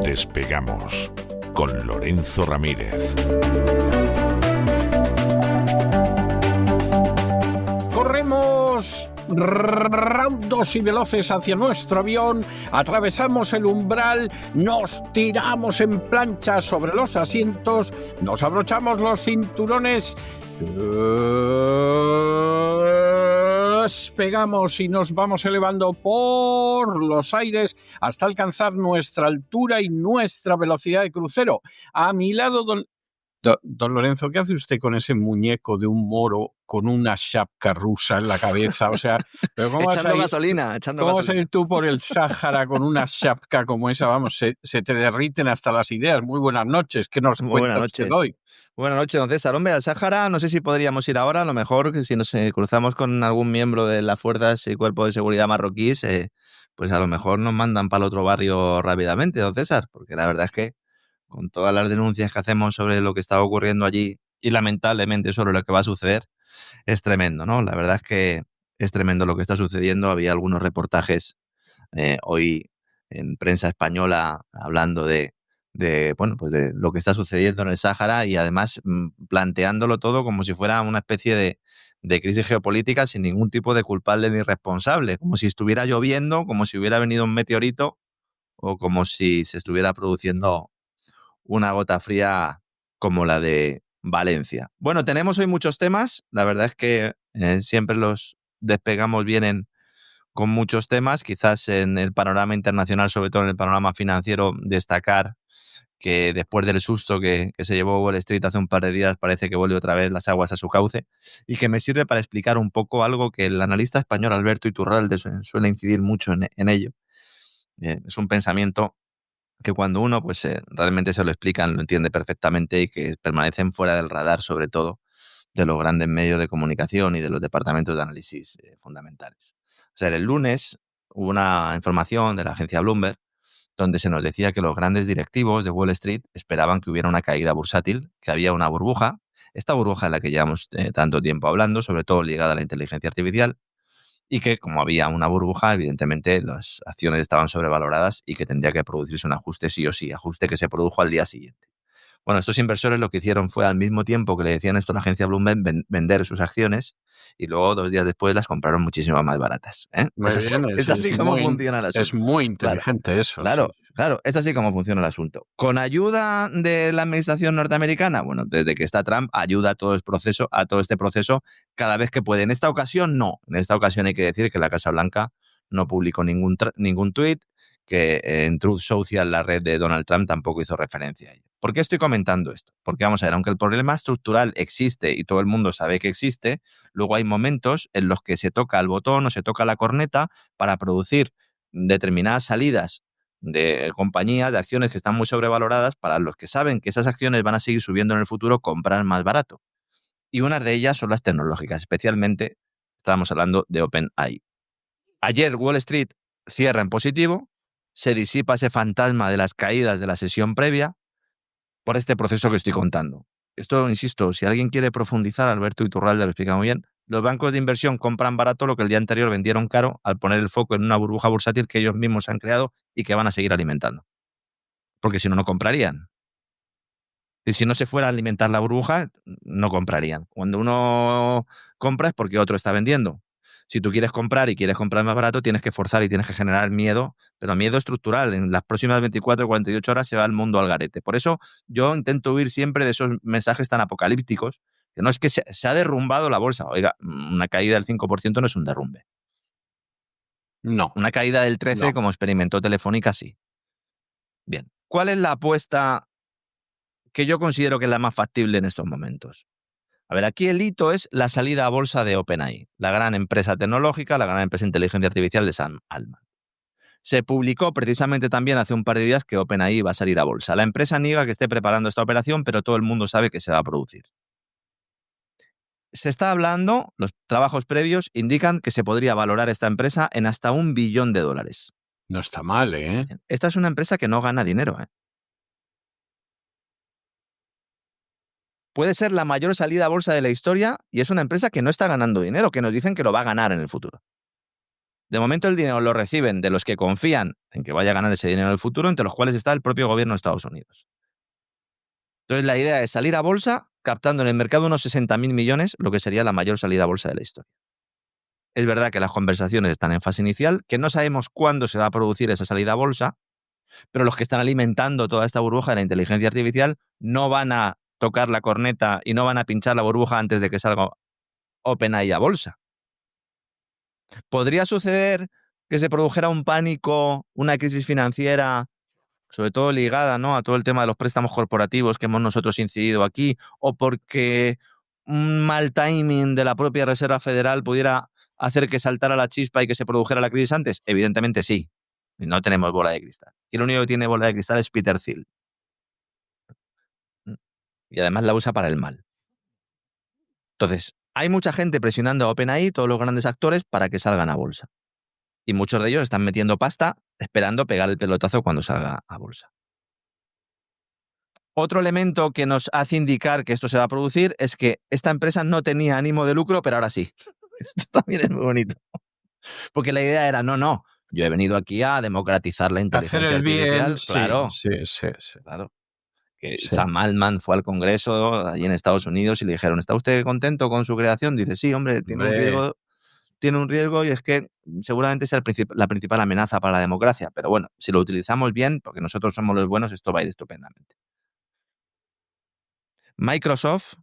Despegamos con Lorenzo Ramírez. Corremos raudos y veloces hacia nuestro avión, atravesamos el umbral, nos tiramos en plancha sobre los asientos, nos abrochamos los cinturones, despegamos y nos vamos elevando por los aires hasta alcanzar nuestra altura y nuestra velocidad de crucero. A mi lado, Don Lorenzo, ¿qué hace usted con ese muñeco de un moro con una chapca rusa en la cabeza? O sea, ¿pero cómo echando gasolina. ¿Cómo vas a ir tú por el Sáhara con una chapca como esa? Vamos, se te derriten hasta las ideas. Muy buenas noches. ¿Qué nos cuenta usted hoy? Buenas noches, don César. Hombre, al Sáhara no sé si podríamos ir ahora. A lo mejor que si nos cruzamos con algún miembro de las fuerzas y cuerpo de seguridad marroquíes, pues a lo mejor nos mandan para el otro barrio rápidamente, don César. Porque la verdad es que con todas las denuncias que hacemos sobre lo que está ocurriendo allí y lamentablemente sobre lo que va a suceder, es tremendo, ¿no? La verdad es que es tremendo lo que está sucediendo. Había algunos reportajes hoy en prensa española hablando bueno, pues de lo que está sucediendo en el Sáhara y además planteándolo todo como si fuera una especie de crisis geopolítica sin ningún tipo de culpable ni responsable, como si estuviera lloviendo, como si hubiera venido un meteorito o como si se estuviera produciendo una gota fría como la de Valencia. Bueno, tenemos hoy muchos temas. La verdad es que siempre los despegamos, vienen con muchos temas. Quizás en el panorama internacional, sobre todo en el panorama financiero, destacar que después del susto que se llevó Wall Street hace un par de días, parece que vuelve otra vez las aguas a su cauce y que me sirve para explicar un poco algo que el analista español Alberto Iturralde suele incidir mucho en ello. Es un pensamiento que cuando uno pues realmente se lo explican, lo entiende perfectamente y que permanecen fuera del radar, sobre todo, de los grandes medios de comunicación y de los departamentos de análisis fundamentales. O sea, el lunes hubo una información de la agencia Bloomberg donde se nos decía que los grandes directivos de Wall Street esperaban que hubiera una caída bursátil, que había una burbuja, esta burbuja en la que llevamos tanto tiempo hablando, sobre todo ligada a la inteligencia artificial, y que como había una burbuja, evidentemente las acciones estaban sobrevaloradas y que tendría que producirse un ajuste sí o sí, ajuste que se produjo al día siguiente. Bueno, estos inversores lo que hicieron fue al mismo tiempo que le decían esto a la agencia Bloomberg vender sus acciones y luego 2 días después las compraron muchísimo más baratas. Es así como funciona el asunto. Es muy inteligente eso. Claro, es así como funciona el asunto. ¿Con ayuda de la administración norteamericana? Bueno, desde que está Trump, ayuda a todo este proceso cada vez que puede. En esta ocasión, no. En esta ocasión hay que decir que la Casa Blanca no publicó ningún tuit, que en Truth Social, la red de Donald Trump, tampoco hizo referencia a ello. ¿Por qué estoy comentando esto? Porque vamos a ver, aunque el problema estructural existe y todo el mundo sabe que existe, luego hay momentos en los que se toca el botón o se toca la corneta para producir determinadas salidas de compañías, de acciones que están muy sobrevaloradas, para los que saben que esas acciones van a seguir subiendo en el futuro, comprar más barato. Y unas de ellas son las tecnológicas, especialmente estábamos hablando de OpenAI. Ayer Wall Street cierra en positivo, se disipa ese fantasma de las caídas de la sesión previa por este proceso que estoy contando. Esto, insisto, si alguien quiere profundizar, Alberto Iturralde lo explica muy bien, los bancos de inversión compran barato lo que el día anterior vendieron caro al poner el foco en una burbuja bursátil que ellos mismos han creado y que van a seguir alimentando. Porque si no, no comprarían. Y si no se fuera a alimentar la burbuja, no comprarían. Cuando uno compra es porque otro está vendiendo. Si tú quieres comprar y quieres comprar más barato, tienes que forzar y tienes que generar miedo, pero miedo estructural. En las próximas 24 o 48 horas se va el mundo al garete. Por eso yo intento huir siempre de esos mensajes tan apocalípticos, que no es que se ha derrumbado la bolsa. Oiga, una caída del 5% no es un derrumbe. No. Una caída del 13%, No. como experimentó Telefónica, sí. Bien. ¿Cuál es la apuesta que yo considero que es la más factible en estos momentos? A ver, aquí el hito es la salida a bolsa de OpenAI, la gran empresa tecnológica, la gran empresa de inteligencia artificial de Sam Altman. Se publicó precisamente también hace un par de días que OpenAI va a salir a bolsa. La empresa niega que esté preparando esta operación, pero todo el mundo sabe que se va a producir. Se está hablando, los trabajos previos indican que se podría valorar esta empresa en hasta $1 billón. No está mal, ¿eh? Esta es una empresa que no gana dinero, ¿eh? Puede ser la mayor salida a bolsa de la historia y es una empresa que no está ganando dinero, que nos dicen que lo va a ganar en el futuro. De momento el dinero lo reciben de los que confían en que vaya a ganar ese dinero en el futuro, entre los cuales está el propio gobierno de Estados Unidos. Entonces la idea es salir a bolsa captando en el mercado unos 60.000 millones, lo que sería la mayor salida a bolsa de la historia. Es verdad que las conversaciones están en fase inicial, que no sabemos cuándo se va a producir esa salida a bolsa, pero los que están alimentando toda esta burbuja de la inteligencia artificial no van a tocar la corneta y no van a pinchar la burbuja antes de que salga OpenAI a bolsa. ¿Podría suceder que se produjera un pánico, una crisis financiera, sobre todo ligada, ¿no?, a todo el tema de los préstamos corporativos que hemos nosotros incidido aquí, o porque un mal timing de la propia Reserva Federal pudiera hacer que saltara la chispa y que se produjera la crisis antes? Evidentemente sí. No tenemos bola de cristal. Y el único que tiene bola de cristal es Peter Thiel. Y además la usa para el mal. Entonces, hay mucha gente presionando a OpenAI, todos los grandes actores, para que salgan a bolsa. Y muchos de ellos están metiendo pasta esperando pegar el pelotazo cuando salga a bolsa. Otro elemento que nos hace indicar que esto se va a producir es que esta empresa no tenía ánimo de lucro, pero ahora sí. Esto también es muy bonito. Porque la idea era, no, yo he venido aquí a democratizar la inteligencia artificial. Claro, sí. Claro. Que Sí. Sam Altman fue al Congreso allí en Estados Unidos y le dijeron, ¿está usted contento con su creación? Dice, sí, hombre, tiene un riesgo y es que seguramente sea la principal amenaza para la democracia. Pero bueno, si lo utilizamos bien, porque nosotros somos los buenos, esto va a ir estupendamente. Microsoft,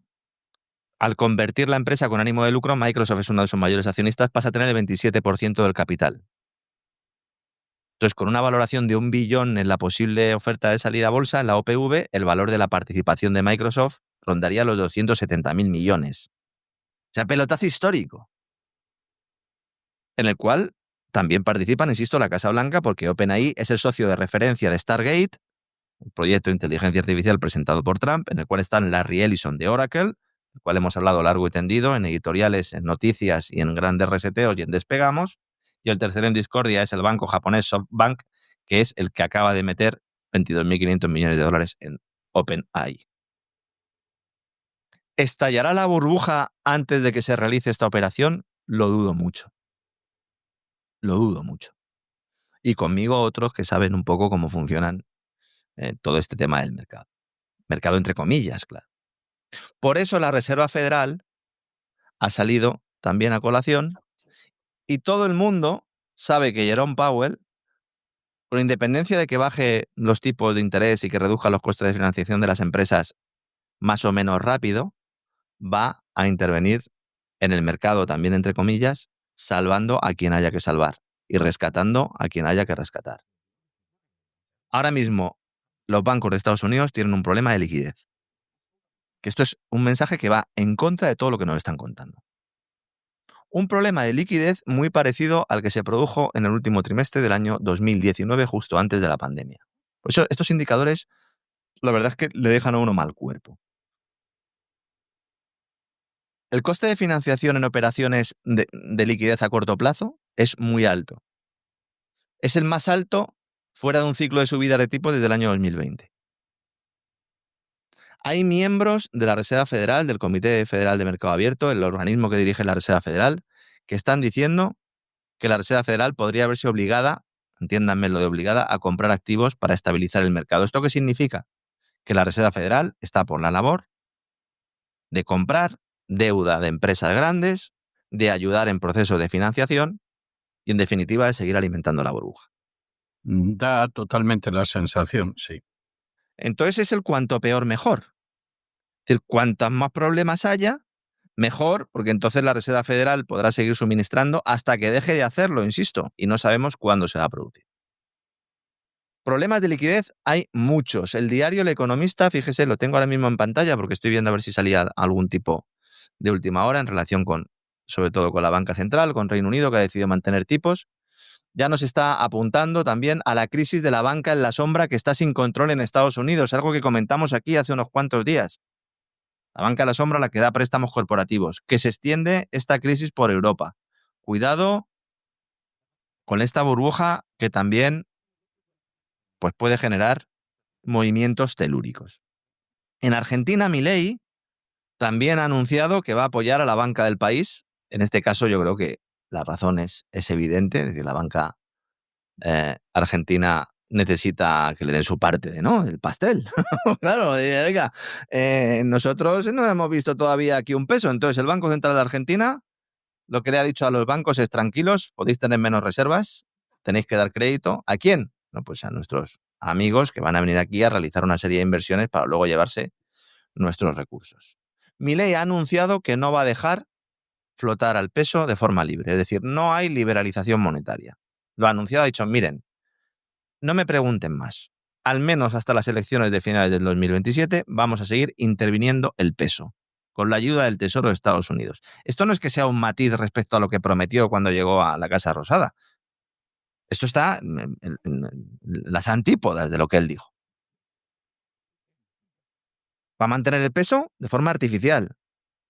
al convertir la empresa con ánimo de lucro, Microsoft es uno de sus mayores accionistas, pasa a tener el 27% del capital. Entonces, con una valoración de $1 billón en la posible oferta de salida a bolsa, en la OPV, el valor de la participación de Microsoft rondaría los 270.000 millones. O sea, pelotazo histórico. En el cual también participan, insisto, la Casa Blanca, porque OpenAI es el socio de referencia de Stargate, un proyecto de inteligencia artificial presentado por Trump, en el cual están Larry Ellison de Oracle, del cual hemos hablado largo y tendido en editoriales, en noticias y en grandes reseteos y en Despegamos. Y el tercero en discordia es el banco japonés SoftBank, que es el que acaba de meter $22.500 millones en OpenAI. ¿Estallará la burbuja antes de que se realice esta operación? Lo dudo mucho. Lo dudo mucho. Y conmigo otros que saben un poco cómo funcionan todo este tema del mercado. Mercado entre comillas, claro. Por eso la Reserva Federal ha salido también a colación y todo el mundo sabe que Jerome Powell, con independencia de que baje los tipos de interés y que reduzca los costes de financiación de las empresas más o menos rápido, va a intervenir en el mercado también entre comillas, salvando a quien haya que salvar y rescatando a quien haya que rescatar. Ahora mismo, los bancos de Estados Unidos tienen un problema de liquidez. Que esto es un mensaje que va en contra de todo lo que nos están contando. Un problema de liquidez muy parecido al que se produjo en el último trimestre del año 2019, justo antes de la pandemia. Por eso, estos indicadores, la verdad es que le dejan a uno mal cuerpo. El coste de financiación en operaciones de liquidez a corto plazo es muy alto. Es el más alto fuera de un ciclo de subida de tipo desde el año 2020. Hay miembros de la Reserva Federal, del Comité Federal de Mercado Abierto, el organismo que dirige la Reserva Federal, que están diciendo que la Reserva Federal podría verse obligada, entiéndanme lo de obligada, a comprar activos para estabilizar el mercado. ¿Esto qué significa? Que la Reserva Federal está por la labor de comprar deuda de empresas grandes, de ayudar en procesos de financiación y, en definitiva, de seguir alimentando la burbuja. Da totalmente la sensación, sí. Entonces es el cuanto peor mejor. Es decir, cuantos más problemas haya, mejor, porque entonces la Reserva Federal podrá seguir suministrando hasta que deje de hacerlo, insisto, y no sabemos cuándo se va a producir. Problemas de liquidez hay muchos. El diario El Economista, fíjese, lo tengo ahora mismo en pantalla porque estoy viendo a ver si salía algún tipo de última hora en relación con, sobre todo con la banca central, con Reino Unido, que ha decidido mantener tipos. ya nos está apuntando también a la crisis de la banca en la sombra que está sin control en Estados Unidos, algo que comentamos aquí hace unos cuantos días. La banca en la sombra, la que da préstamos corporativos, que se extiende esta crisis por Europa. Cuidado con esta burbuja que también pues, puede generar movimientos telúricos. En Argentina, Milei también ha anunciado que va a apoyar a la banca del país. En este caso yo creo que la razón es evidente, es decir, la banca argentina necesita que le den su parte del pastel. Claro, oiga, nosotros no hemos visto todavía aquí un peso. Entonces el Banco Central de Argentina lo que le ha dicho a los bancos es: tranquilos, podéis tener menos reservas, tenéis que dar crédito. ¿A quién? No, pues a nuestros amigos que van a venir aquí a realizar una serie de inversiones para luego llevarse nuestros recursos. Milei ha anunciado que no va a dejar flotar al peso de forma libre, es decir, no hay liberalización monetaria. Lo ha anunciado, ha dicho: miren, no me pregunten más. Al menos hasta las elecciones de finales del 2027 vamos a seguir interviniendo el peso, con la ayuda del Tesoro de Estados Unidos. Esto no es que sea un matiz respecto a lo que prometió cuando llegó a la Casa Rosada. Esto está en las antípodas de lo que él dijo. Va a mantener el peso de forma artificial.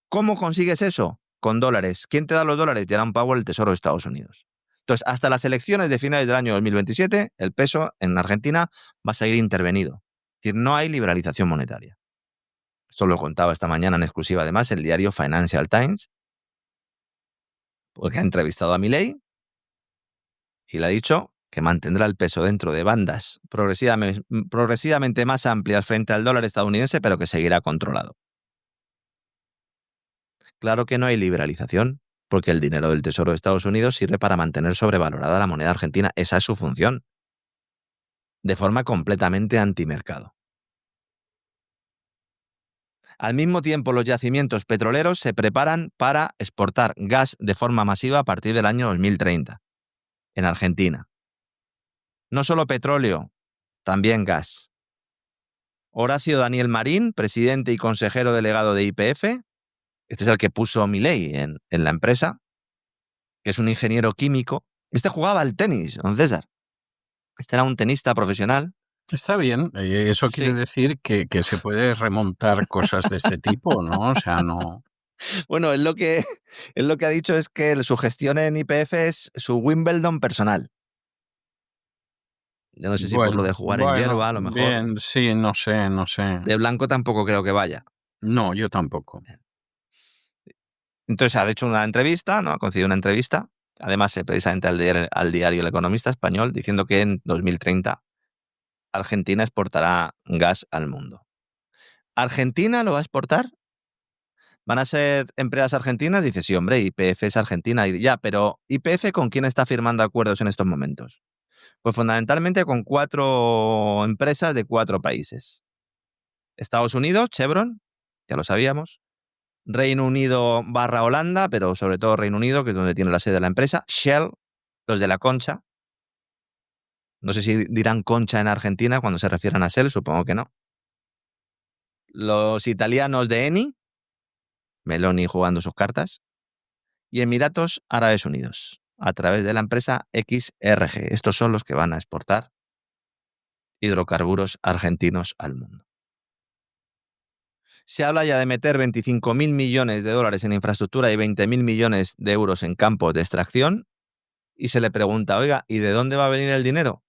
¿Cómo consigues eso? Con dólares. ¿Quién te da los dólares? Jerome Powell, el Tesoro de Estados Unidos. Entonces, hasta las elecciones de finales del año 2027, el peso en Argentina va a seguir intervenido. Es decir, no hay liberalización monetaria. Esto lo contaba esta mañana en exclusiva, además, el diario Financial Times, porque ha entrevistado a Milei y le ha dicho que mantendrá el peso dentro de bandas progresivamente más amplias frente al dólar estadounidense, pero que seguirá controlado. Claro que no hay liberalización, porque el dinero del Tesoro de Estados Unidos sirve para mantener sobrevalorada la moneda argentina. Esa es su función, de forma completamente antimercado. Al mismo tiempo, los yacimientos petroleros se preparan para exportar gas de forma masiva a partir del año 2030, en Argentina. No solo petróleo, también gas. Horacio Daniel Marín, presidente y consejero delegado de YPF, este es el que puso Milei en la empresa, que es un ingeniero químico. Este jugaba al tenis, don César. Este era un tenista profesional. Está bien, eso quiere decir que se puede remontar cosas de este tipo, ¿no? O sea, no... Bueno, él lo que ha dicho es que su gestión en YPF es su Wimbledon personal. Yo no sé si por lo de jugar en hierba, a lo mejor. Bien, sí, no sé. De blanco tampoco creo que vaya. No, yo tampoco. Entonces ha hecho una entrevista, ¿no? Ha concedido una entrevista, además precisamente al diario El Economista español, diciendo que en 2030 Argentina exportará gas al mundo. ¿Argentina lo va a exportar? ¿Van a ser empresas argentinas? Dice, sí, hombre, YPF es Argentina. Y ya, pero ¿YPF con quién está firmando acuerdos en estos momentos? Pues fundamentalmente con 4 empresas de 4 países. Estados Unidos, Chevron, ya lo sabíamos. Reino Unido / Holanda, pero sobre todo Reino Unido, que es donde tiene la sede de la empresa. Shell, los de la concha. No sé si dirán concha en Argentina cuando se refieran a Shell, supongo que no. Los italianos de Eni, Meloni jugando sus cartas. Y Emiratos Árabes Unidos, a través de la empresa XRG. Estos son los que van a exportar hidrocarburos argentinos al mundo. Se habla ya de meter 25.000 millones de dólares en infraestructura y 20.000 millones de euros en campos de extracción. Y se le pregunta, oiga, ¿y de dónde va a venir el dinero?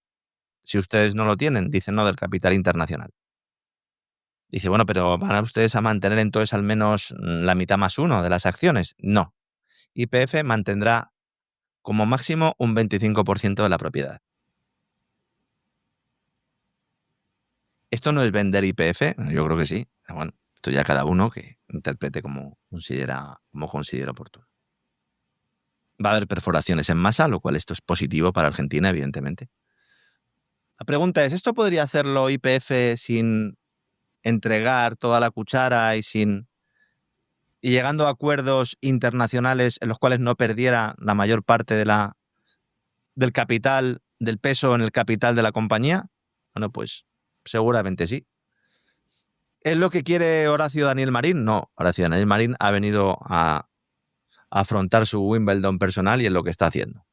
Si ustedes no lo tienen, dicen, no, del capital internacional. Dice, bueno, pero ¿van ustedes a mantener entonces al menos la mitad más uno de las acciones? No. YPF mantendrá como máximo un 25% de la propiedad. ¿Esto no es vender YPF? Yo creo que sí. Bueno, esto ya cada uno que interprete como considera oportuno. Va a haber perforaciones en masa, lo cual esto es positivo para Argentina, evidentemente. La pregunta es, ¿esto podría hacerlo YPF sin entregar toda la cuchara y llegando a acuerdos internacionales en los cuales no perdiera la mayor parte del capital, del peso en el capital de la compañía? Bueno, pues seguramente sí. ¿Es lo que quiere Horacio Daniel Marín? No, Horacio Daniel Marín ha venido a afrontar su Wimbledon personal y es lo que está haciendo.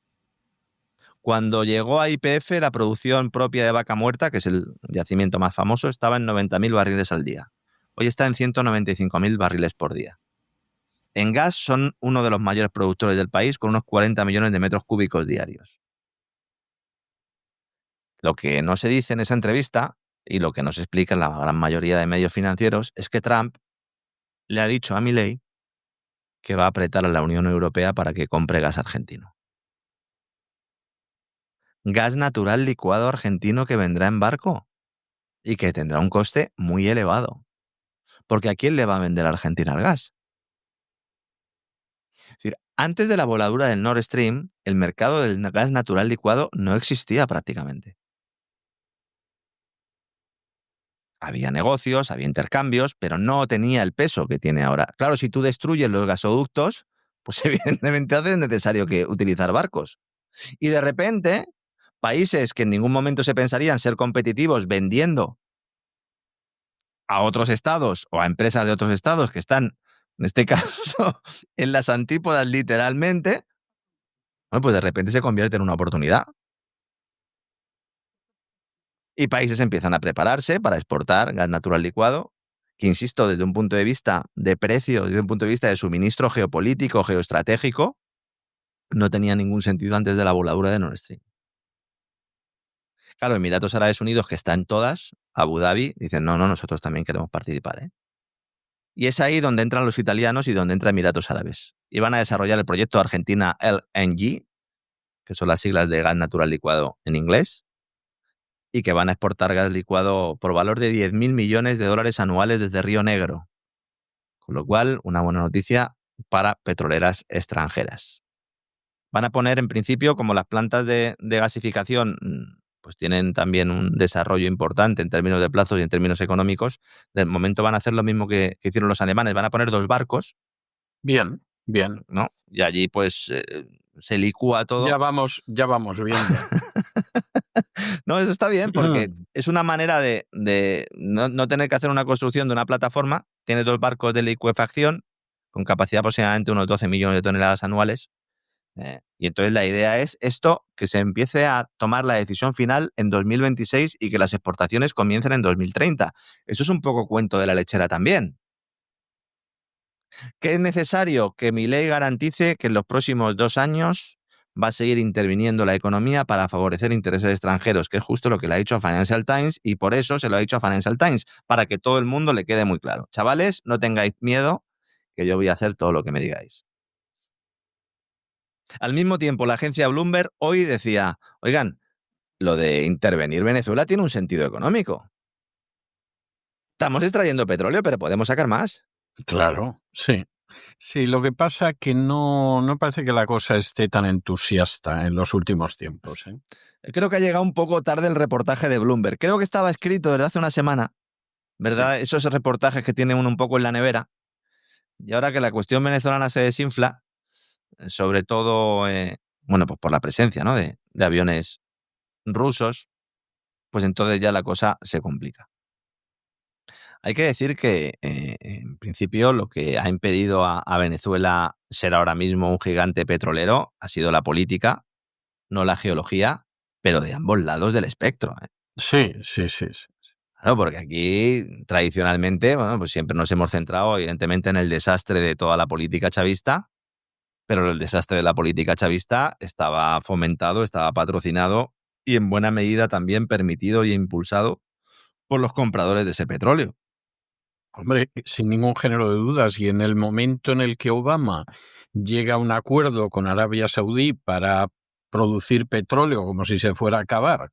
Cuando llegó a YPF, la producción propia de Vaca Muerta, que es el yacimiento más famoso, estaba en 90.000 barriles al día. Hoy está en 195.000 barriles por día. En gas son uno de los mayores productores del país, con unos 40 millones de metros cúbicos diarios. Lo que no se dice en esa entrevista, y lo que no se explica en la gran mayoría de medios financieros, es que Trump le ha dicho a Milei que va a apretar a la Unión Europea para que compre gas argentino. Gas natural licuado argentino que vendrá en barco y que tendrá un coste muy elevado. Porque ¿a quién le va a vender Argentina el gas? Es decir, antes de la voladura del Nord Stream, el mercado del gas natural licuado no existía prácticamente. Había negocios, había intercambios, pero no tenía el peso que tiene ahora. Claro, si tú destruyes los gasoductos, pues evidentemente hace necesario que utilizar barcos. Y de repente, países que en ningún momento se pensarían ser competitivos vendiendo a otros estados o a empresas de otros estados que están, en este caso, en las antípodas literalmente, bueno, pues de repente se convierte en una oportunidad. Y países empiezan a prepararse para exportar gas natural licuado, que insisto, desde un punto de vista de precio, desde un punto de vista de suministro geopolítico, geoestratégico, no tenía ningún sentido antes de la voladura de Nord Stream. Claro, Emiratos Árabes Unidos, que está en todas, Abu Dhabi, dicen, no, nosotros también queremos participar, ¿eh? Y es ahí donde entran los italianos y donde entra Emiratos Árabes. Y van a desarrollar el proyecto Argentina LNG, que son las siglas de gas natural licuado en inglés, y que van a exportar gas licuado por valor de 10.000 millones de dólares anuales desde Río Negro. Con lo cual, una buena noticia para petroleras extranjeras. Van a poner, en principio, como las plantas de gasificación pues tienen también un desarrollo importante en términos de plazos y en términos económicos, de momento van a hacer lo mismo que hicieron los alemanes. Van a poner 2 barcos. Bien, ¿no? Y allí, pues, se licúa todo. Ya vamos viendo. No, eso está bien, porque es una manera de no tener que hacer una construcción de una plataforma. Tiene 2 barcos de licuefacción con capacidad aproximadamente unos 12 millones de toneladas anuales. Y entonces la idea es esto, que se empiece a tomar la decisión final en 2026 y que las exportaciones comiencen en 2030. Eso es un poco cuento de la lechera también. ¿Qué es necesario? Que Milei garantice que en los próximos 2 años va a seguir interviniendo la economía para favorecer intereses extranjeros, que es justo lo que le ha dicho a Financial Times, y por eso se lo ha dicho a Financial Times, para que todo el mundo le quede muy claro. Chavales, no tengáis miedo, que yo voy a hacer todo lo que me digáis. Al mismo tiempo, la agencia Bloomberg hoy decía, oigan, lo de intervenir Venezuela tiene un sentido económico. Estamos extrayendo petróleo, pero podemos sacar más. Claro, sí. Sí, lo que pasa es que no parece que la cosa esté tan entusiasta en los últimos tiempos, ¿eh? Creo que ha llegado un poco tarde el reportaje de Bloomberg. Creo que estaba escrito desde hace una semana, ¿verdad? Sí. Esos reportajes que tiene uno un poco en la nevera. Y ahora que la cuestión venezolana se desinfla, sobre todo, bueno, pues por la presencia, ¿no?, de aviones rusos, pues entonces ya la cosa se complica. Hay que decir que, en principio, lo que ha impedido a Venezuela ser ahora mismo un gigante petrolero ha sido la política, no la geología, pero de ambos lados del espectro, ¿eh? Sí. Claro, porque aquí, tradicionalmente, bueno, pues siempre nos hemos centrado, evidentemente, en el desastre de toda la política chavista, pero el desastre de la política chavista estaba fomentado, estaba patrocinado y, en buena medida, también permitido y impulsado por los compradores de ese petróleo. Hombre, sin ningún género de dudas, y en el momento en el que Obama llega a un acuerdo con Arabia Saudí para producir petróleo como si se fuera a acabar,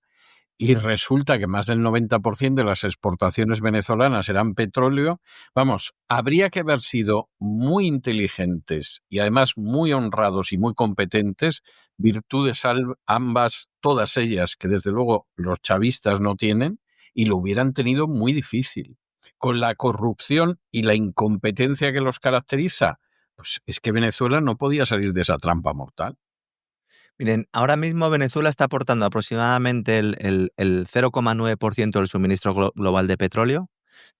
y resulta que más del 90% de las exportaciones venezolanas eran petróleo, vamos, habría que haber sido muy inteligentes y además muy honrados y muy competentes, virtudes ambas, todas ellas, que desde luego los chavistas no tienen, y lo hubieran tenido muy difícil. Con la corrupción y la incompetencia que los caracteriza, pues es que Venezuela no podía salir de esa trampa mortal. Miren, ahora mismo Venezuela está aportando aproximadamente el 0,9% del suministro global de petróleo,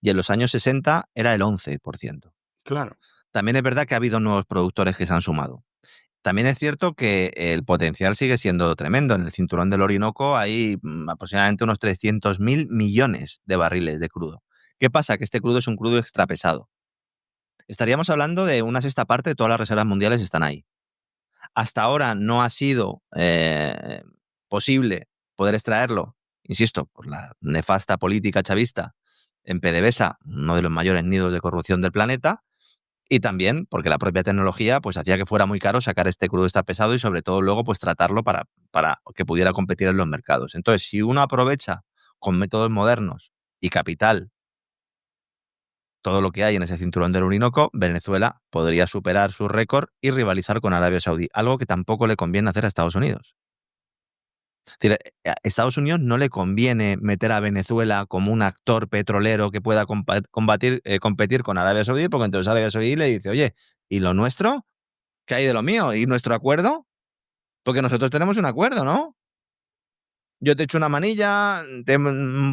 y en los años 60 era el 11%. Claro. También es verdad que ha habido nuevos productores que se han sumado. También es cierto que el potencial sigue siendo tremendo. En el cinturón del Orinoco hay aproximadamente unos 300.000 millones de barriles de crudo. ¿Qué pasa? Que este crudo es un crudo extrapesado. Estaríamos hablando de una sexta parte de todas las reservas mundiales están ahí. Hasta ahora no ha sido posible poder extraerlo, insisto, por la nefasta política chavista en PDVSA, uno de los mayores nidos de corrupción del planeta, y también porque la propia tecnología pues hacía que fuera muy caro sacar este crudo pesado y sobre todo luego pues tratarlo para que pudiera competir en los mercados. Entonces, si uno aprovecha con métodos modernos y capital todo lo que hay en ese cinturón del Orinoco, Venezuela podría superar su récord y rivalizar con Arabia Saudí, algo que tampoco le conviene hacer a Estados Unidos. Es decir, a Estados Unidos no le conviene meter a Venezuela como un actor petrolero que pueda competir con Arabia Saudí, porque entonces Arabia Saudí le dice, oye, ¿y lo nuestro? ¿Qué hay de lo mío? ¿Y nuestro acuerdo? Porque nosotros tenemos un acuerdo, ¿no? Yo te echo una manilla, te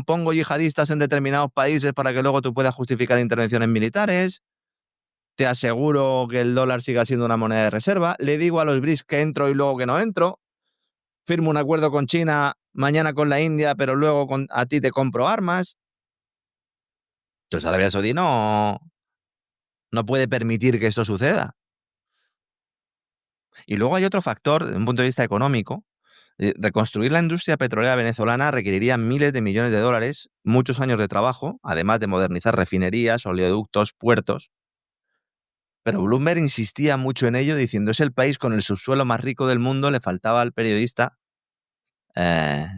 pongo yihadistas en determinados países para que luego tú puedas justificar intervenciones militares, te aseguro que el dólar siga siendo una moneda de reserva, le digo a los BRICS que entro y luego que no entro, firmo un acuerdo con China, mañana con la India, pero luego a ti te compro armas. Entonces Arabia Saudí no puede permitir que esto suceda. Y luego hay otro factor, desde un punto de vista económico. Reconstruir la industria petrolera venezolana requeriría miles de millones de dólares, muchos años de trabajo, además de modernizar refinerías, oleoductos, puertos. Pero Bloomberg insistía mucho en ello, diciendo es el país con el subsuelo más rico del mundo. Le faltaba al periodista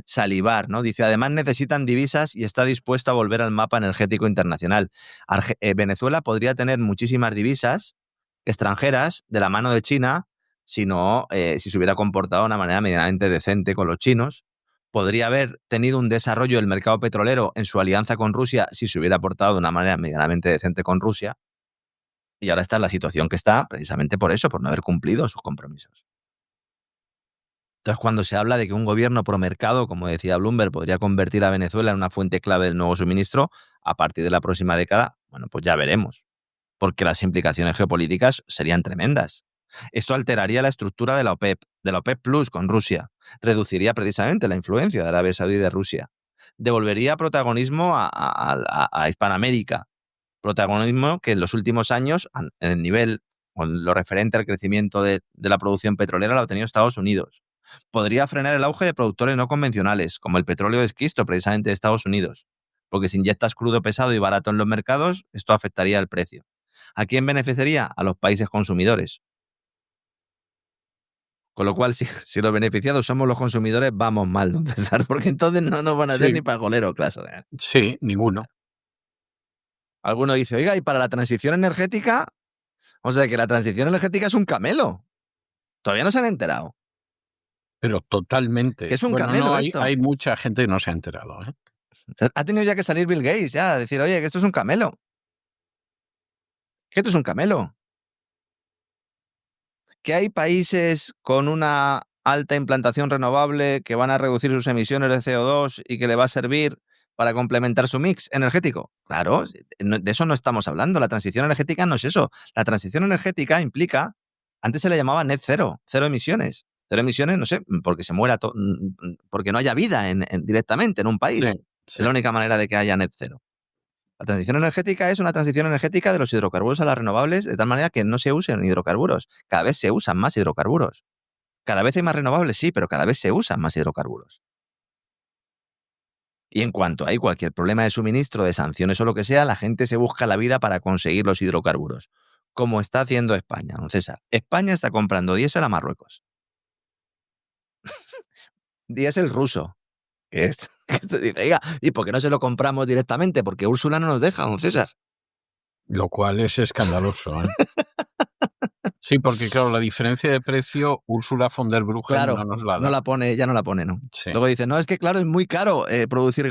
salivar, ¿no? Dice, además necesitan divisas y está dispuesto a volver al mapa energético internacional. Venezuela podría tener muchísimas divisas extranjeras de la mano de China si se hubiera comportado de una manera medianamente decente con los chinos. Podría haber tenido un desarrollo del mercado petrolero en su alianza con Rusia si se hubiera portado de una manera medianamente decente con Rusia. Y ahora está en la situación que está precisamente por eso, por no haber cumplido sus compromisos. Entonces, cuando se habla de que un gobierno promercado, como decía Bloomberg, podría convertir a Venezuela en una fuente clave del nuevo suministro a partir de la próxima década, bueno, pues ya veremos, porque las implicaciones geopolíticas serían tremendas. Esto alteraría la estructura de la OPEP Plus con Rusia, reduciría precisamente la influencia de Arabia Saudí y de Rusia, devolvería protagonismo a Hispanoamérica, protagonismo que en los últimos años, en el nivel, con lo referente al crecimiento de la producción petrolera, lo ha tenido Estados Unidos. Podría frenar el auge de productores no convencionales, como el petróleo de esquisto, precisamente de Estados Unidos, porque si inyectas crudo pesado y barato en los mercados, esto afectaría el precio. ¿A quién beneficiaría? A los países consumidores. Con lo cual, si los beneficiados somos los consumidores, vamos mal, don César, porque entonces no nos van a hacer ni pagolero, claro. Sí, ninguno. Alguno dice, oiga, y para la transición energética, o sea, que la transición energética es un camelo. Todavía no se han enterado. Pero totalmente. Que es un camelo no, esto. hay mucha gente que no se ha enterado, ¿eh? O sea, ha tenido ya que salir Bill Gates ya a decir, oye, que esto es un camelo. Que esto es un camelo. Que hay países con una alta implantación renovable que van a reducir sus emisiones de CO2 y que le va a servir para complementar su mix energético. Claro, de eso no estamos hablando. La transición energética no es eso. La transición energética implica, antes se le llamaba net cero, cero emisiones. Cero emisiones, no sé, porque se muera porque no haya vida directamente en un país. Sí. Es la única manera de que haya net cero. La transición energética es una transición energética de los hidrocarburos a las renovables, de tal manera que no se usen hidrocarburos. Cada vez se usan más hidrocarburos. Cada vez hay más renovables, sí, pero cada vez se usan más hidrocarburos. Y en cuanto hay cualquier problema de suministro, de sanciones o lo que sea, la gente se busca la vida para conseguir los hidrocarburos. Como está haciendo España, don César. España está comprando diésel a Marruecos. Diésel ruso. Que esto dice, oiga, ¿y por qué no se lo compramos directamente? Porque Úrsula no nos deja, don César. Lo cual es escandaloso, ¿eh? Sí, porque claro, la diferencia de precio, Ursula von der Bruggen Claro, no nos la da. ya no la pone, ¿no? Sí. Luego dice, no, es que claro, es muy caro producir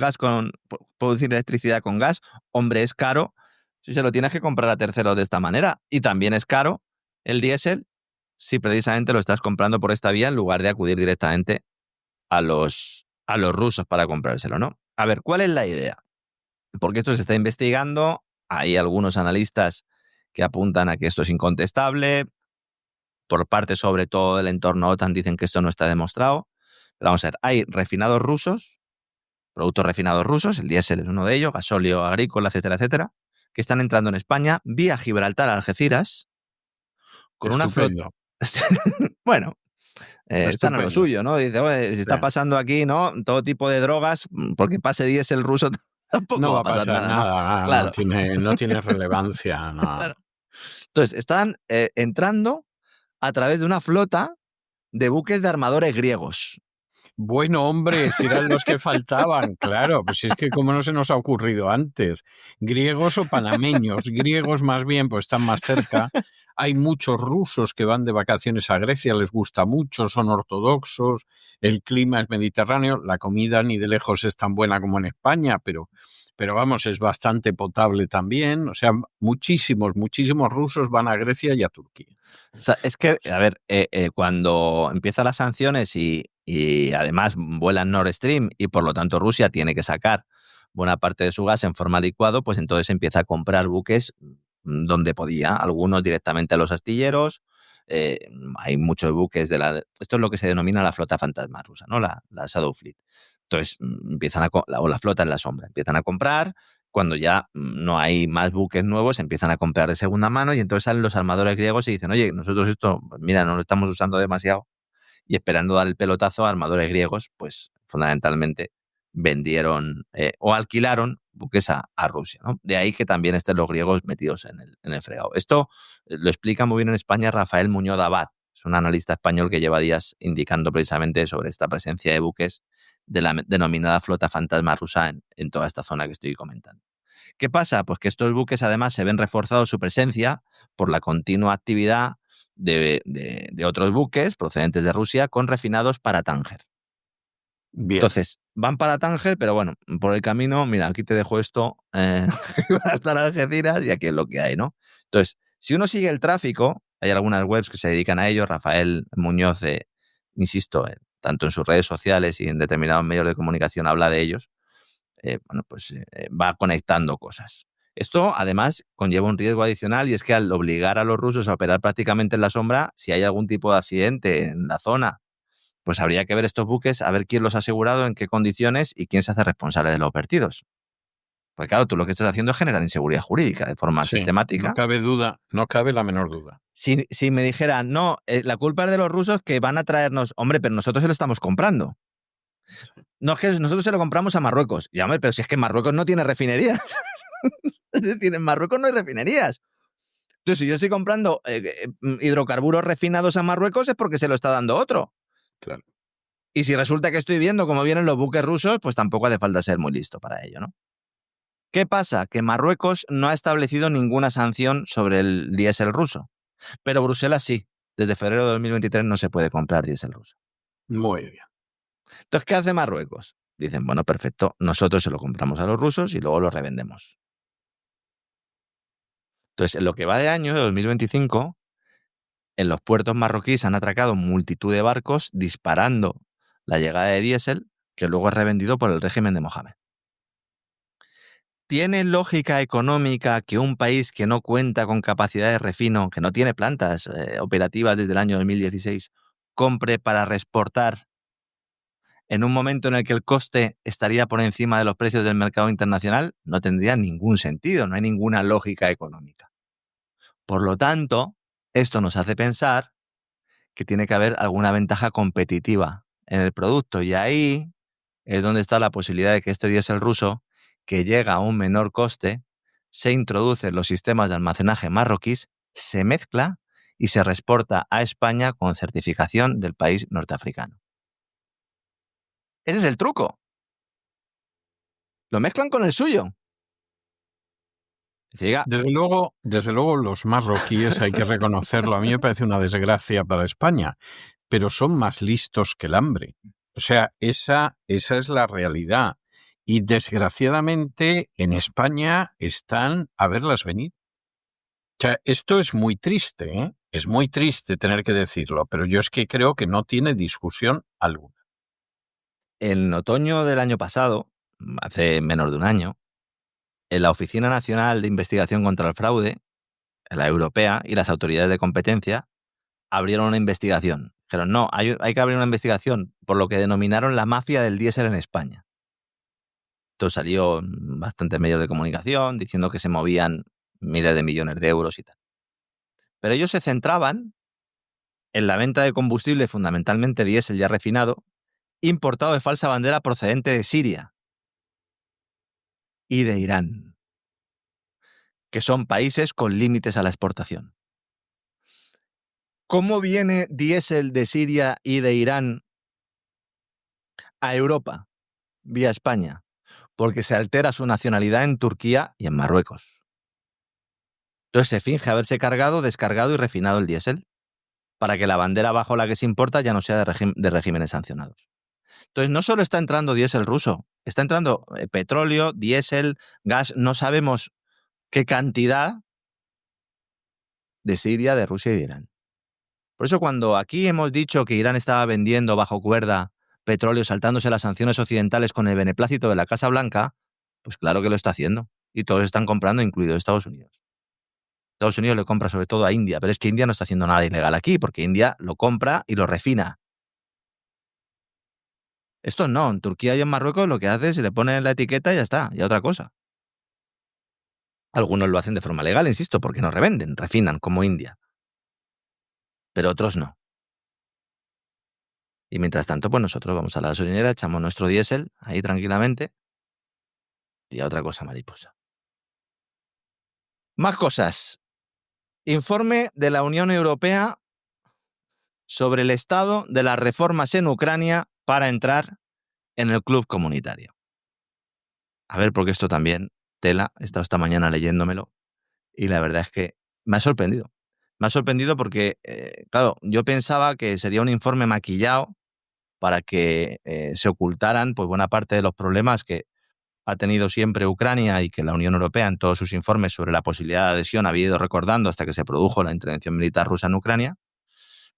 electricidad con gas. Hombre, es caro si se lo tienes que comprar a terceros de esta manera. Y también es caro el diésel si precisamente lo estás comprando por esta vía en lugar de acudir directamente a los rusos para comprárselo, ¿no? A ver, ¿cuál es la idea? Porque esto se está investigando, hay algunos analistas que apuntan a que esto es incontestable, por parte sobre todo del entorno OTAN dicen que esto no está demostrado. Pero vamos a ver, hay refinados rusos, productos refinados rusos, el diésel es uno de ellos, gasóleo agrícola, etcétera, etcétera, que están entrando en España vía Gibraltar a Algeciras con una flota. Estupendo. Bueno, están a lo Estupendo. suyo, ¿no? Dice, "Oye, si está Sí. pasando aquí, ¿no? Todo tipo de drogas, porque pase diésel ruso tampoco No va va a a pasar pasar nada, ¿no?". nada, Claro. no tiene relevancia, no. Claro. Entonces, están entrando a través de una flota de buques de armadores griegos. Bueno, hombre, si eran los que faltaban, claro, pues si es que como no se nos ha ocurrido antes. Griegos o panameños, griegos más bien, pues están más cerca. Hay muchos rusos que van de vacaciones a Grecia, les gusta mucho, son ortodoxos, el clima es mediterráneo, la comida ni de lejos es tan buena como en España, pero vamos, es bastante potable también. O sea, muchísimos rusos van a Grecia y a Turquía. O sea, es que, a ver, cuando empiezan las sanciones y además vuelan Nord Stream y por lo tanto Rusia tiene que sacar buena parte de su gas en forma licuado, pues entonces empieza a comprar buques donde podía, algunos directamente a los astilleros. Hay muchos buques esto es lo que se denomina la flota fantasma rusa, ¿no? La Shadow Fleet. Entonces empiezan o la flota en la sombra, empiezan a comprar. Cuando ya no hay más buques nuevos, empiezan a comprar de segunda mano y entonces salen los armadores griegos y dicen, oye, nosotros esto, pues mira, no lo estamos usando demasiado, y esperando dar el pelotazo, armadores griegos, pues fundamentalmente vendieron o alquilaron buques a Rusia, ¿no? De ahí que también estén los griegos metidos en el fregado. Esto lo explica muy bien en España Rafael Muñoz Abad, es un analista español que lleva días indicando precisamente sobre esta presencia de buques de la denominada flota fantasma rusa en toda esta zona que estoy comentando. ¿Qué pasa? Pues que estos buques además se ven reforzados su presencia por la continua actividad de otros buques procedentes de Rusia con refinados para Tánger. Bien. Entonces, van para Tánger, pero bueno, por el camino, mira, aquí te dejo esto, van a estar Algeciras y aquí es lo que hay, ¿no? Entonces, si uno sigue el tráfico, hay algunas webs que se dedican a ello, Rafael Muñoz, insisto, tanto en sus redes sociales y en determinados medios de comunicación habla de ellos, va conectando cosas. Esto, además, conlleva un riesgo adicional y es que al obligar a los rusos a operar prácticamente en la sombra, si hay algún tipo de accidente en la zona, pues habría que ver estos buques, a ver quién los ha asegurado, en qué condiciones y quién se hace responsable de los vertidos. Porque claro, tú lo que estás haciendo es generar inseguridad jurídica de forma Sí, sistemática. no cabe duda, no cabe la menor duda. Si me dijeran, no, la culpa es de los rusos que van a traernos, hombre, pero nosotros se lo estamos comprando. No, es que nosotros se lo compramos a Marruecos. Ya, hombre, pero si es que Marruecos no tiene refinerías. Es decir, en Marruecos no hay refinerías. Entonces, si yo estoy comprando hidrocarburos refinados a Marruecos es porque se lo está dando otro. Claro. Y si resulta que estoy viendo cómo vienen los buques rusos, pues tampoco hace falta ser muy listo para ello, ¿no? ¿Qué pasa? Que Marruecos no ha establecido ninguna sanción sobre el diésel ruso. Pero Bruselas sí. Desde febrero de 2023 no se puede comprar diésel ruso. Muy bien. Entonces, ¿qué hace Marruecos? Dicen, bueno, perfecto, nosotros se lo compramos a los rusos y luego lo revendemos. Entonces, en lo que va de año, de 2025, en los puertos marroquíes han atracado multitud de barcos disparando la llegada de diésel, que luego es revendido por el régimen de Mohamed. ¿Tiene lógica económica que un país que no cuenta con capacidad de refino, que no tiene plantas operativas desde el año 2016, compre para reexportar en un momento en el que el coste estaría por encima de los precios del mercado internacional? No tendría ningún sentido, no hay ninguna lógica económica. Por lo tanto, esto nos hace pensar que tiene que haber alguna ventaja competitiva en el producto, y ahí es donde está la posibilidad de que este diésel ruso, que llega a un menor coste, se introduce en los sistemas de almacenaje marroquíes, se mezcla y se reexporta a España con certificación del país norteafricano. Ese es el truco. Lo mezclan con el suyo. Desde luego los marroquíes, hay que reconocerlo, a mí me parece una desgracia para España, pero son más listos que el hambre. O sea, esa es la realidad. Y desgraciadamente en España están a verlas venir. O sea, esto es muy triste, ¿eh? Es muy triste tener que decirlo, pero yo es que creo que no tiene discusión alguna. En otoño del año pasado, hace menos de un año, en la Oficina Nacional de Investigación contra el Fraude, la europea, y las autoridades de competencia abrieron una investigación. Dijeron, no, hay que abrir una investigación por lo que denominaron la mafia del diésel en España. Entonces salió bastantes medios de comunicación diciendo que se movían miles de millones de euros y tal. Pero ellos se centraban en la venta de combustible, fundamentalmente diésel ya refinado, importado de falsa bandera procedente de Siria y de Irán, que son países con límites a la exportación. ¿Cómo viene diésel de Siria y de Irán a Europa vía España? Porque se altera su nacionalidad en Turquía y en Marruecos. Entonces se finge haberse cargado, descargado y refinado el diésel para que la bandera bajo la que se importa ya no sea de regímenes sancionados. Entonces no solo está entrando diésel ruso, está entrando petróleo, diésel, gas, no sabemos qué cantidad de Siria, de Rusia y de Irán. Por eso cuando aquí hemos dicho que Irán estaba vendiendo bajo cuerda petróleo saltándose las sanciones occidentales con el beneplácito de la Casa Blanca, pues claro que lo está haciendo. Y todos están comprando, incluido Estados Unidos. Estados Unidos le compra sobre todo a India, pero es que India no está haciendo nada ilegal aquí, porque India lo compra y lo refina. Esto no, en Turquía y en Marruecos lo que hace es se le pone la etiqueta y ya está, y otra cosa. Algunos lo hacen de forma legal, insisto, porque no revenden, refinan, como India. Pero otros no. Y mientras tanto, pues nosotros vamos a la gasolinera, echamos nuestro diésel ahí tranquilamente y a otra cosa mariposa. Más cosas. Informe de la Unión Europea sobre el estado de las reformas en Ucrania para entrar en el club comunitario. A ver, porque esto también, tela, he estado esta mañana leyéndomelo y la verdad es que me ha sorprendido. Me ha sorprendido porque, claro, yo pensaba que sería un informe maquillado para que se ocultaran pues, buena parte de los problemas que ha tenido siempre Ucrania y que la Unión Europea en todos sus informes sobre la posibilidad de adhesión había ido recordando hasta que se produjo la intervención militar rusa en Ucrania.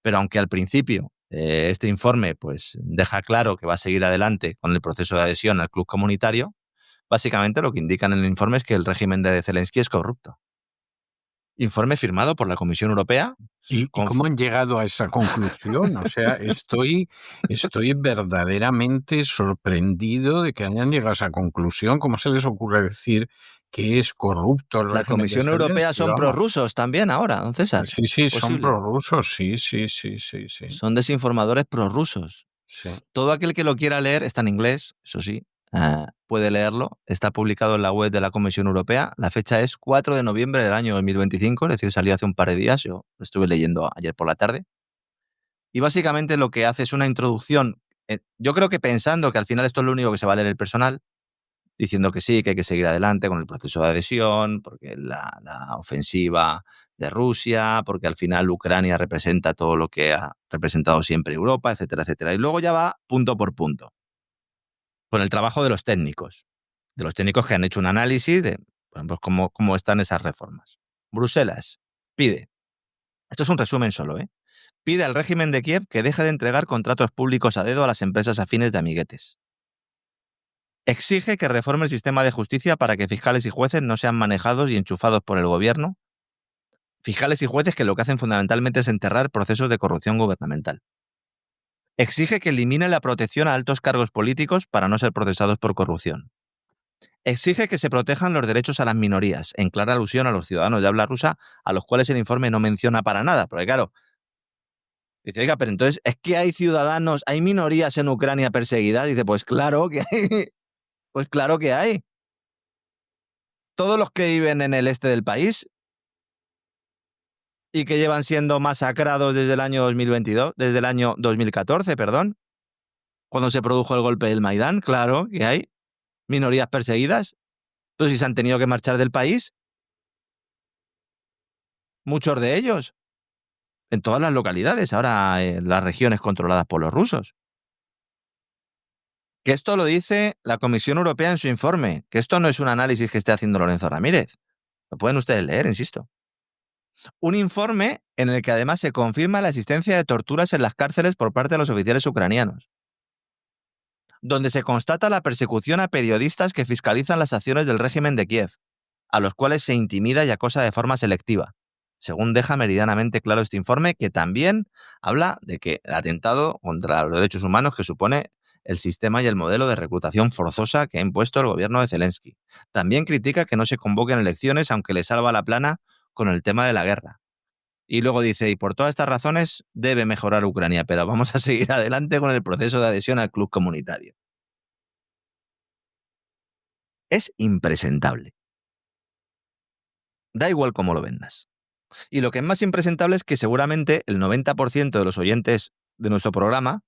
Pero aunque al principio este informe pues, deja claro que va a seguir adelante con el proceso de adhesión al club comunitario, básicamente lo que indican en el informe es que el régimen de Zelensky es corrupto. Informe firmado por la Comisión Europea. ¿Y cómo han llegado a esa conclusión? O sea, estoy verdaderamente sorprendido de que hayan llegado a esa conclusión. ¿Cómo se les ocurre decir que es corrupto el régimen de La Comisión Europea son prorrusos también ahora, don César. Sí, sí, son prorrusos, sí. Son desinformadores prorrusos. Sí. Todo aquel que lo quiera leer está en inglés, eso sí. Puede leerlo, está publicado en la web de la Comisión Europea. La fecha es 4 de noviembre del año 2025, es decir, salió hace un par de días, yo lo estuve leyendo ayer por la tarde. Y básicamente lo que hace es una introducción, yo creo que pensando que al final esto es lo único que se va a leer el personal, diciendo que sí, que hay que seguir adelante con el proceso de adhesión, porque la ofensiva de Rusia, porque al final Ucrania representa todo lo que ha representado siempre Europa, etcétera, etcétera. Y luego ya va punto por punto, con el trabajo de los técnicos que han hecho un análisis de pues, cómo están esas reformas. Bruselas pide, esto es un resumen solo, pide al régimen de Kiev que deje de entregar contratos públicos a dedo a las empresas afines de amiguetes. Exige que reforme el sistema de justicia para que fiscales y jueces no sean manejados y enchufados por el gobierno. Fiscales y jueces que lo que hacen fundamentalmente es enterrar procesos de corrupción gubernamental. Exige que elimine la protección a altos cargos políticos para no ser procesados por corrupción. Exige que se protejan los derechos a las minorías, en clara alusión a los ciudadanos de habla rusa, a los cuales el informe no menciona para nada. Porque claro, dice, oiga, pero entonces, ¿es que hay ciudadanos, hay minorías en Ucrania perseguidas? Dice, pues claro que hay. Pues claro que hay. Todos los que viven en el este del país y que llevan siendo masacrados desde el año 2022, desde el año 2014, perdón, cuando se produjo el golpe del Maidán, claro que hay minorías perseguidas. Pero si se han tenido que marchar del país, muchos de ellos, en todas las localidades, ahora en las regiones controladas por los rusos. Que esto lo dice la Comisión Europea en su informe, que esto no es un análisis que esté haciendo Lorenzo Ramírez. Lo pueden ustedes leer, insisto. Un informe en el que además se confirma la existencia de torturas en las cárceles por parte de los oficiales ucranianos, donde se constata la persecución a periodistas que fiscalizan las acciones del régimen de Kiev, a los cuales se intimida y acosa de forma selectiva, según deja meridianamente claro este informe, que también habla de que el atentado contra los derechos humanos que supone el sistema y el modelo de reclutación forzosa que ha impuesto el gobierno de Zelensky. También critica que no se convoquen elecciones, aunque le salva la plana con el tema de la guerra. Y luego dice, y por todas estas razones debe mejorar Ucrania, pero vamos a seguir adelante con el proceso de adhesión al club comunitario. Es impresentable. Da igual cómo lo vendas. Y lo que es más impresentable es que seguramente el 90% de los oyentes de nuestro programa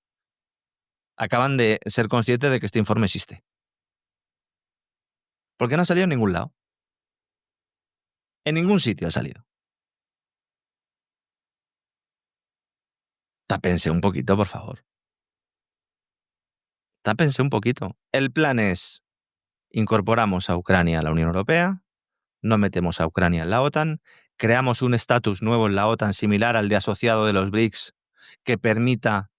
acaban de ser conscientes de que este informe existe. Porque no ha salido en ningún lado. En ningún sitio ha salido. Tápense un poquito, por favor. Tápense un poquito. El plan es, incorporamos a Ucrania a la Unión Europea, no metemos a Ucrania en la OTAN, creamos un estatus nuevo en la OTAN similar al de asociado de los BRICS que permita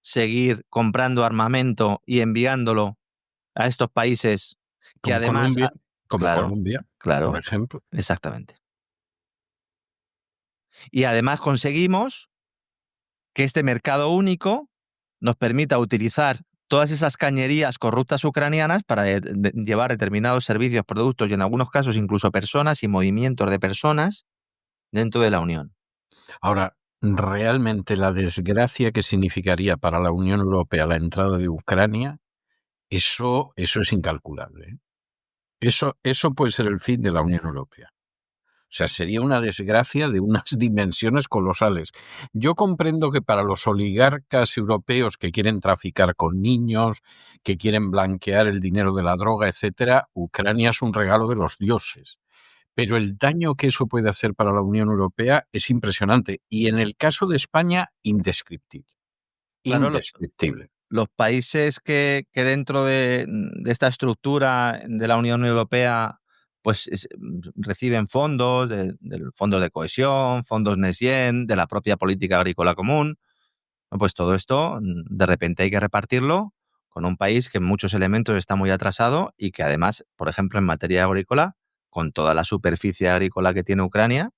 seguir comprando armamento y enviándolo a estos países que Como además... Colombia, Claro, por claro, ejemplo. exactamente. Y además conseguimos que este mercado único nos permita utilizar todas esas cañerías corruptas ucranianas para llevar determinados servicios, productos y en algunos casos incluso personas y movimientos de personas dentro de la Unión. Ahora, realmente la desgracia que significaría para la Unión Europea la entrada de Ucrania, eso es incalculable, ¿eh? Eso puede ser el fin de la Unión Europea. O sea, sería una desgracia de unas dimensiones colosales. Yo comprendo que para los oligarcas europeos que quieren traficar con niños, que quieren blanquear el dinero de la droga, etcétera, Ucrania es un regalo de los dioses. Pero el daño que eso puede hacer para la Unión Europea es impresionante. Y en el caso de España, indescriptible. Claro, Indescriptible. los países que dentro de esta estructura de la Unión Europea pues reciben fondos, del fondos de cohesión, fondos Next Gen, de la propia política agrícola común, pues todo esto de repente hay que repartirlo con un país que en muchos elementos está muy atrasado y que además, por ejemplo, en materia agrícola, con toda la superficie agrícola que tiene Ucrania,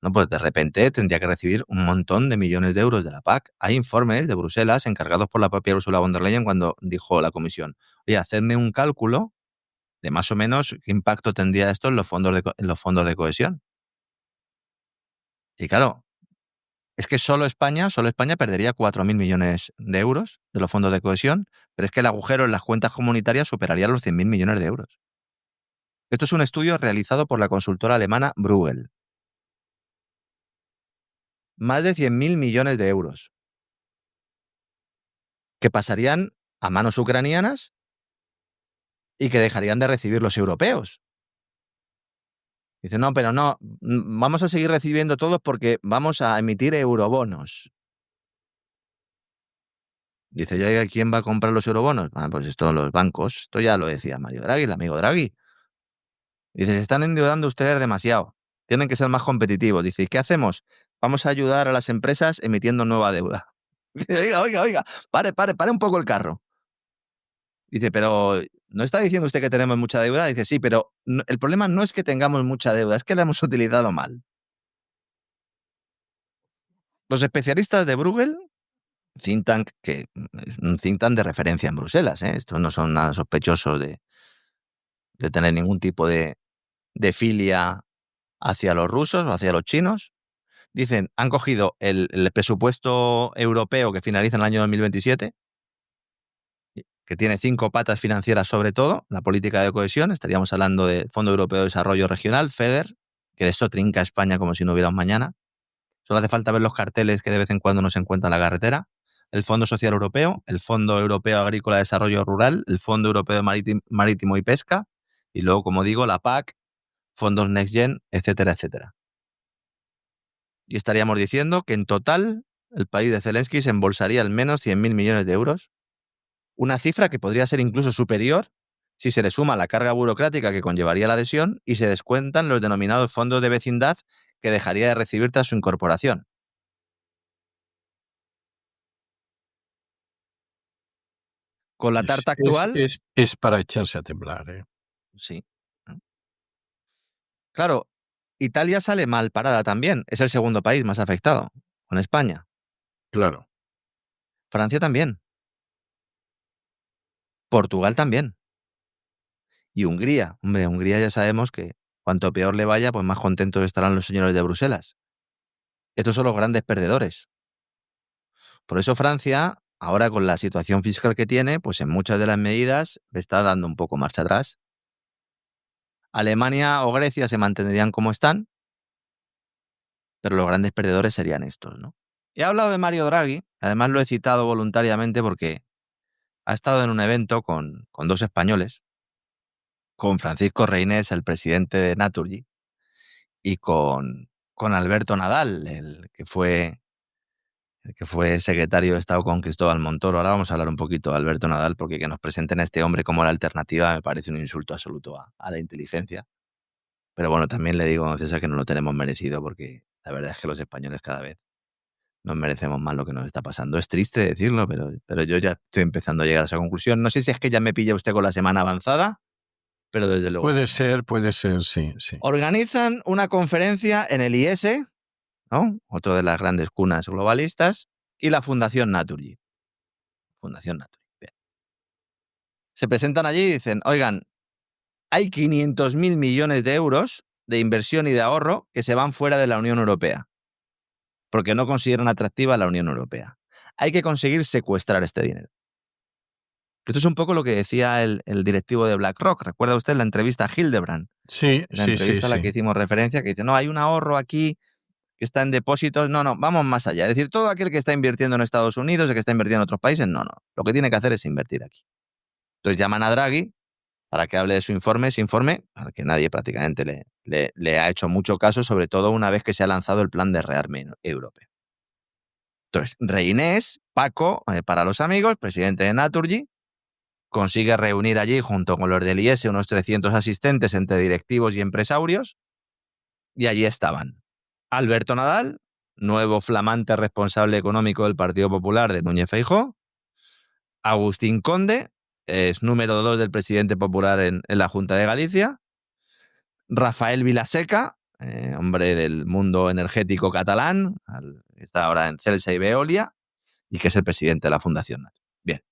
no, pues de repente tendría que recibir un montón de millones de euros de la PAC. Hay informes de Bruselas encargados por la propia Ursula von der Leyen cuando dijo la Comisión, oye, hacerme un cálculo de más o menos qué impacto tendría esto en los fondos de cohesión. Y claro, es que solo España perdería 4.000 millones de euros de los fondos de cohesión, pero es que el agujero en las cuentas comunitarias superaría los 100.000 millones de euros. Esto es un estudio realizado por la consultora alemana Bruegel. Más de 100.000 millones de euros que pasarían a manos ucranianas y que dejarían de recibir los europeos. Dice, no, pero no, vamos a seguir recibiendo todos porque vamos a emitir eurobonos. Dice, oiga, ¿quién va a comprar los eurobonos? Ah, pues esto los bancos. Esto ya lo decía Mario Draghi, el amigo Draghi. Dice, se están endeudando ustedes demasiado. Tienen que ser más competitivos. Dice, ¿y qué hacemos? Vamos a ayudar a las empresas emitiendo nueva deuda. Dice, oiga, pare un poco el carro. Dice, pero ¿no está diciendo usted que tenemos mucha deuda? Dice, sí, pero el problema no es que tengamos mucha deuda, es que la hemos utilizado mal. Los especialistas de Bruegel, think tank, que es un think tank de referencia en Bruselas, estos no son nada sospechosos de tener ningún tipo de filia hacia los rusos o hacia los chinos, dicen, han cogido el presupuesto europeo que finaliza en el año 2027, que tiene 5 patas financieras sobre todo, la política de cohesión, estaríamos hablando del Fondo Europeo de Desarrollo Regional, FEDER, que de esto trinca España como si no hubiera un mañana. Solo hace falta ver los carteles que de vez en cuando nos encuentran en la carretera. El Fondo Social Europeo, el Fondo Europeo Agrícola de Desarrollo Rural, el Fondo Europeo Marítimo y Pesca, y luego, como digo, la PAC, fondos Next Gen, etcétera, etcétera. Y estaríamos diciendo que en total el país de Zelensky se embolsaría al menos 100.000 millones de euros, una cifra que podría ser incluso superior si se le suma la carga burocrática que conllevaría la adhesión y se descuentan los denominados fondos de vecindad que dejaría de recibir tras su incorporación. Con la tarta actual... Es para echarse a temblar, ¿eh? Sí. Claro, Italia sale mal parada también. Es el segundo país más afectado, con España. Claro. Francia también. Portugal también. Y Hungría. Hombre, Hungría ya sabemos que cuanto peor le vaya, pues más contentos estarán los señores de Bruselas. Estos son los grandes perdedores. Por eso Francia, ahora con la situación fiscal que tiene, pues en muchas de las medidas está dando un poco marcha atrás. Alemania o Grecia se mantendrían como están, pero los grandes perdedores serían estos, ¿no? He hablado de Mario Draghi, además lo he citado voluntariamente porque ha estado en un evento con dos españoles, con Francisco Reynés, el presidente de Naturgy, y con Alberto Nadal, el que fue secretario de Estado con Cristóbal Montoro. Ahora vamos a hablar un poquito de Alberto Nadal, porque que nos presenten a este hombre como la alternativa me parece un insulto absoluto a la inteligencia. Pero bueno, también le digo, César, que no lo tenemos merecido, porque la verdad es que los españoles cada vez nos merecemos más lo que nos está pasando. Es triste decirlo, pero yo ya estoy empezando a llegar a esa conclusión. No sé si es que ya me pilla usted con la semana avanzada, pero desde luego. Puede ser, sí. Organizan una conferencia en el IES, ¿no? Otro de las grandes cunas globalistas, y la Fundación Naturgy. Fundación Naturgy. Bien. Se presentan allí y dicen, oigan, hay 500.000 millones de euros de inversión y de ahorro que se van fuera de la Unión Europea, porque no consideran atractiva la Unión Europea. Hay que conseguir secuestrar este dinero. Esto es un poco lo que decía el directivo de BlackRock. ¿Recuerda usted la entrevista a Hildebrand? Sí. La entrevista a la que hicimos referencia, que dice, no, hay un ahorro aquí que está en depósitos. No, vamos más allá. Es decir, todo aquel que está invirtiendo en Estados Unidos, el que está invirtiendo en otros países, no. Lo que tiene que hacer es invertir aquí. Entonces llaman a Draghi para que hable de su informe, ese informe al que nadie prácticamente le ha hecho mucho caso, sobre todo una vez que se ha lanzado el plan de rearme europeo. Entonces, Reynés, Paco, para los amigos, presidente de Naturgy, consigue reunir allí, junto con los del IES, unos 300 asistentes entre directivos y empresarios, y allí estaban Alberto Nadal, nuevo flamante responsable económico del Partido Popular de Núñez Feijóo, Agustín Conde, es número 2 del presidente popular en la Junta de Galicia, Rafael Vilaseca, hombre del mundo energético catalán, que está ahora en Celsa y Veolia, y que es el presidente de la Fundación Naturgy. Bien.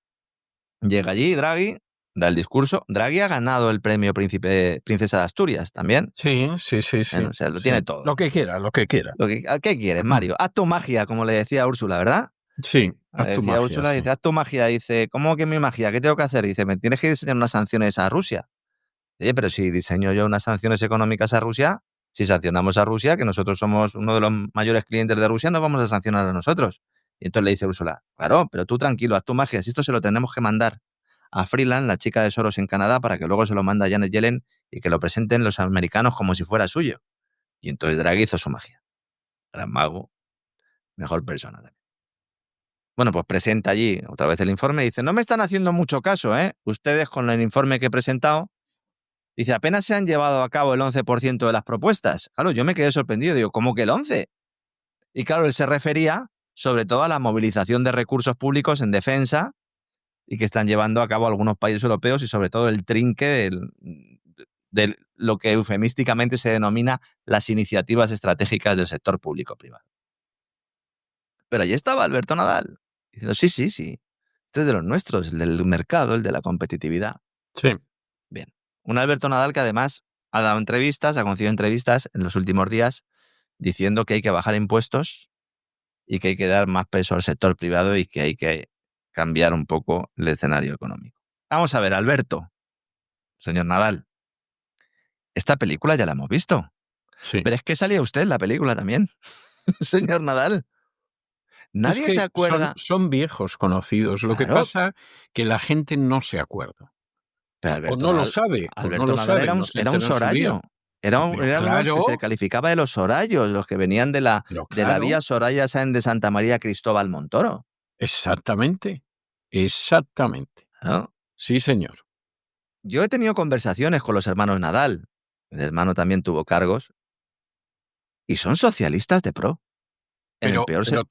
Llega allí Draghi, da el discurso. Draghi ha ganado el premio Princesa de Asturias también. Sí. Bueno, o sea, lo tiene todo. Lo que quiera. ¿Qué quieres, Mario? Haz tu magia, como le decía a Úrsula, ¿verdad? Sí, haz tu magia. Úrsula, sí. dice, haz tu magia. Dice, ¿cómo que mi magia? ¿Qué tengo que hacer? Dice, me tienes que diseñar unas sanciones a Rusia. Oye, pero si diseño yo unas sanciones económicas a Rusia, si sancionamos a Rusia, que nosotros somos uno de los mayores clientes de Rusia, nos vamos a sancionar a nosotros. Y entonces le dice Úrsula, claro, pero tú tranquilo, haz tu magia. Si esto se lo tenemos que mandar a Freeland, la chica de Soros en Canadá, para que luego se lo mande a Janet Yellen y que lo presenten los americanos como si fuera suyo. Y entonces Draghi hizo su magia. Gran mago, mejor persona también. Bueno, pues presenta allí otra vez el informe y dice, no me están haciendo mucho caso, ¿eh? Ustedes con el informe que he presentado, dice, apenas se han llevado a cabo el 11% de las propuestas. Claro, yo me quedé sorprendido, digo, ¿cómo que el 11%? Y claro, él se refería sobre todo a la movilización de recursos públicos en defensa y que están llevando a cabo algunos países europeos y sobre todo el trinque de lo que eufemísticamente se denomina las iniciativas estratégicas del sector público-privado. Pero allí estaba Alberto Nadal, diciendo, sí, este es de los nuestros, el del mercado, el de la competitividad. Sí. Bien. Un Alberto Nadal que además ha dado entrevistas, ha concedido entrevistas en los últimos días diciendo que hay que bajar impuestos y que hay que dar más peso al sector privado y que hay que cambiar un poco el escenario económico. Vamos a ver, Alberto, señor Nadal, esta película ya la hemos visto. Sí. Pero es que salía usted en la película también, señor Nadal. Nadie es que se acuerda. Son viejos conocidos. Lo que Claro. pasa que la gente no se acuerda. Pero O Alberto no lo Nadal, sabe. Alberto Nadal era un sorallo. Era uno que se calificaba de los sorayos, los que venían de la vía Soraya Sáenz de Santa María Cristóbal Montoro. Exactamente. ¿No? Sí, señor. Yo he tenido conversaciones con los hermanos Nadal. El hermano también tuvo cargos. Y son socialistas de pro. En el peor, en el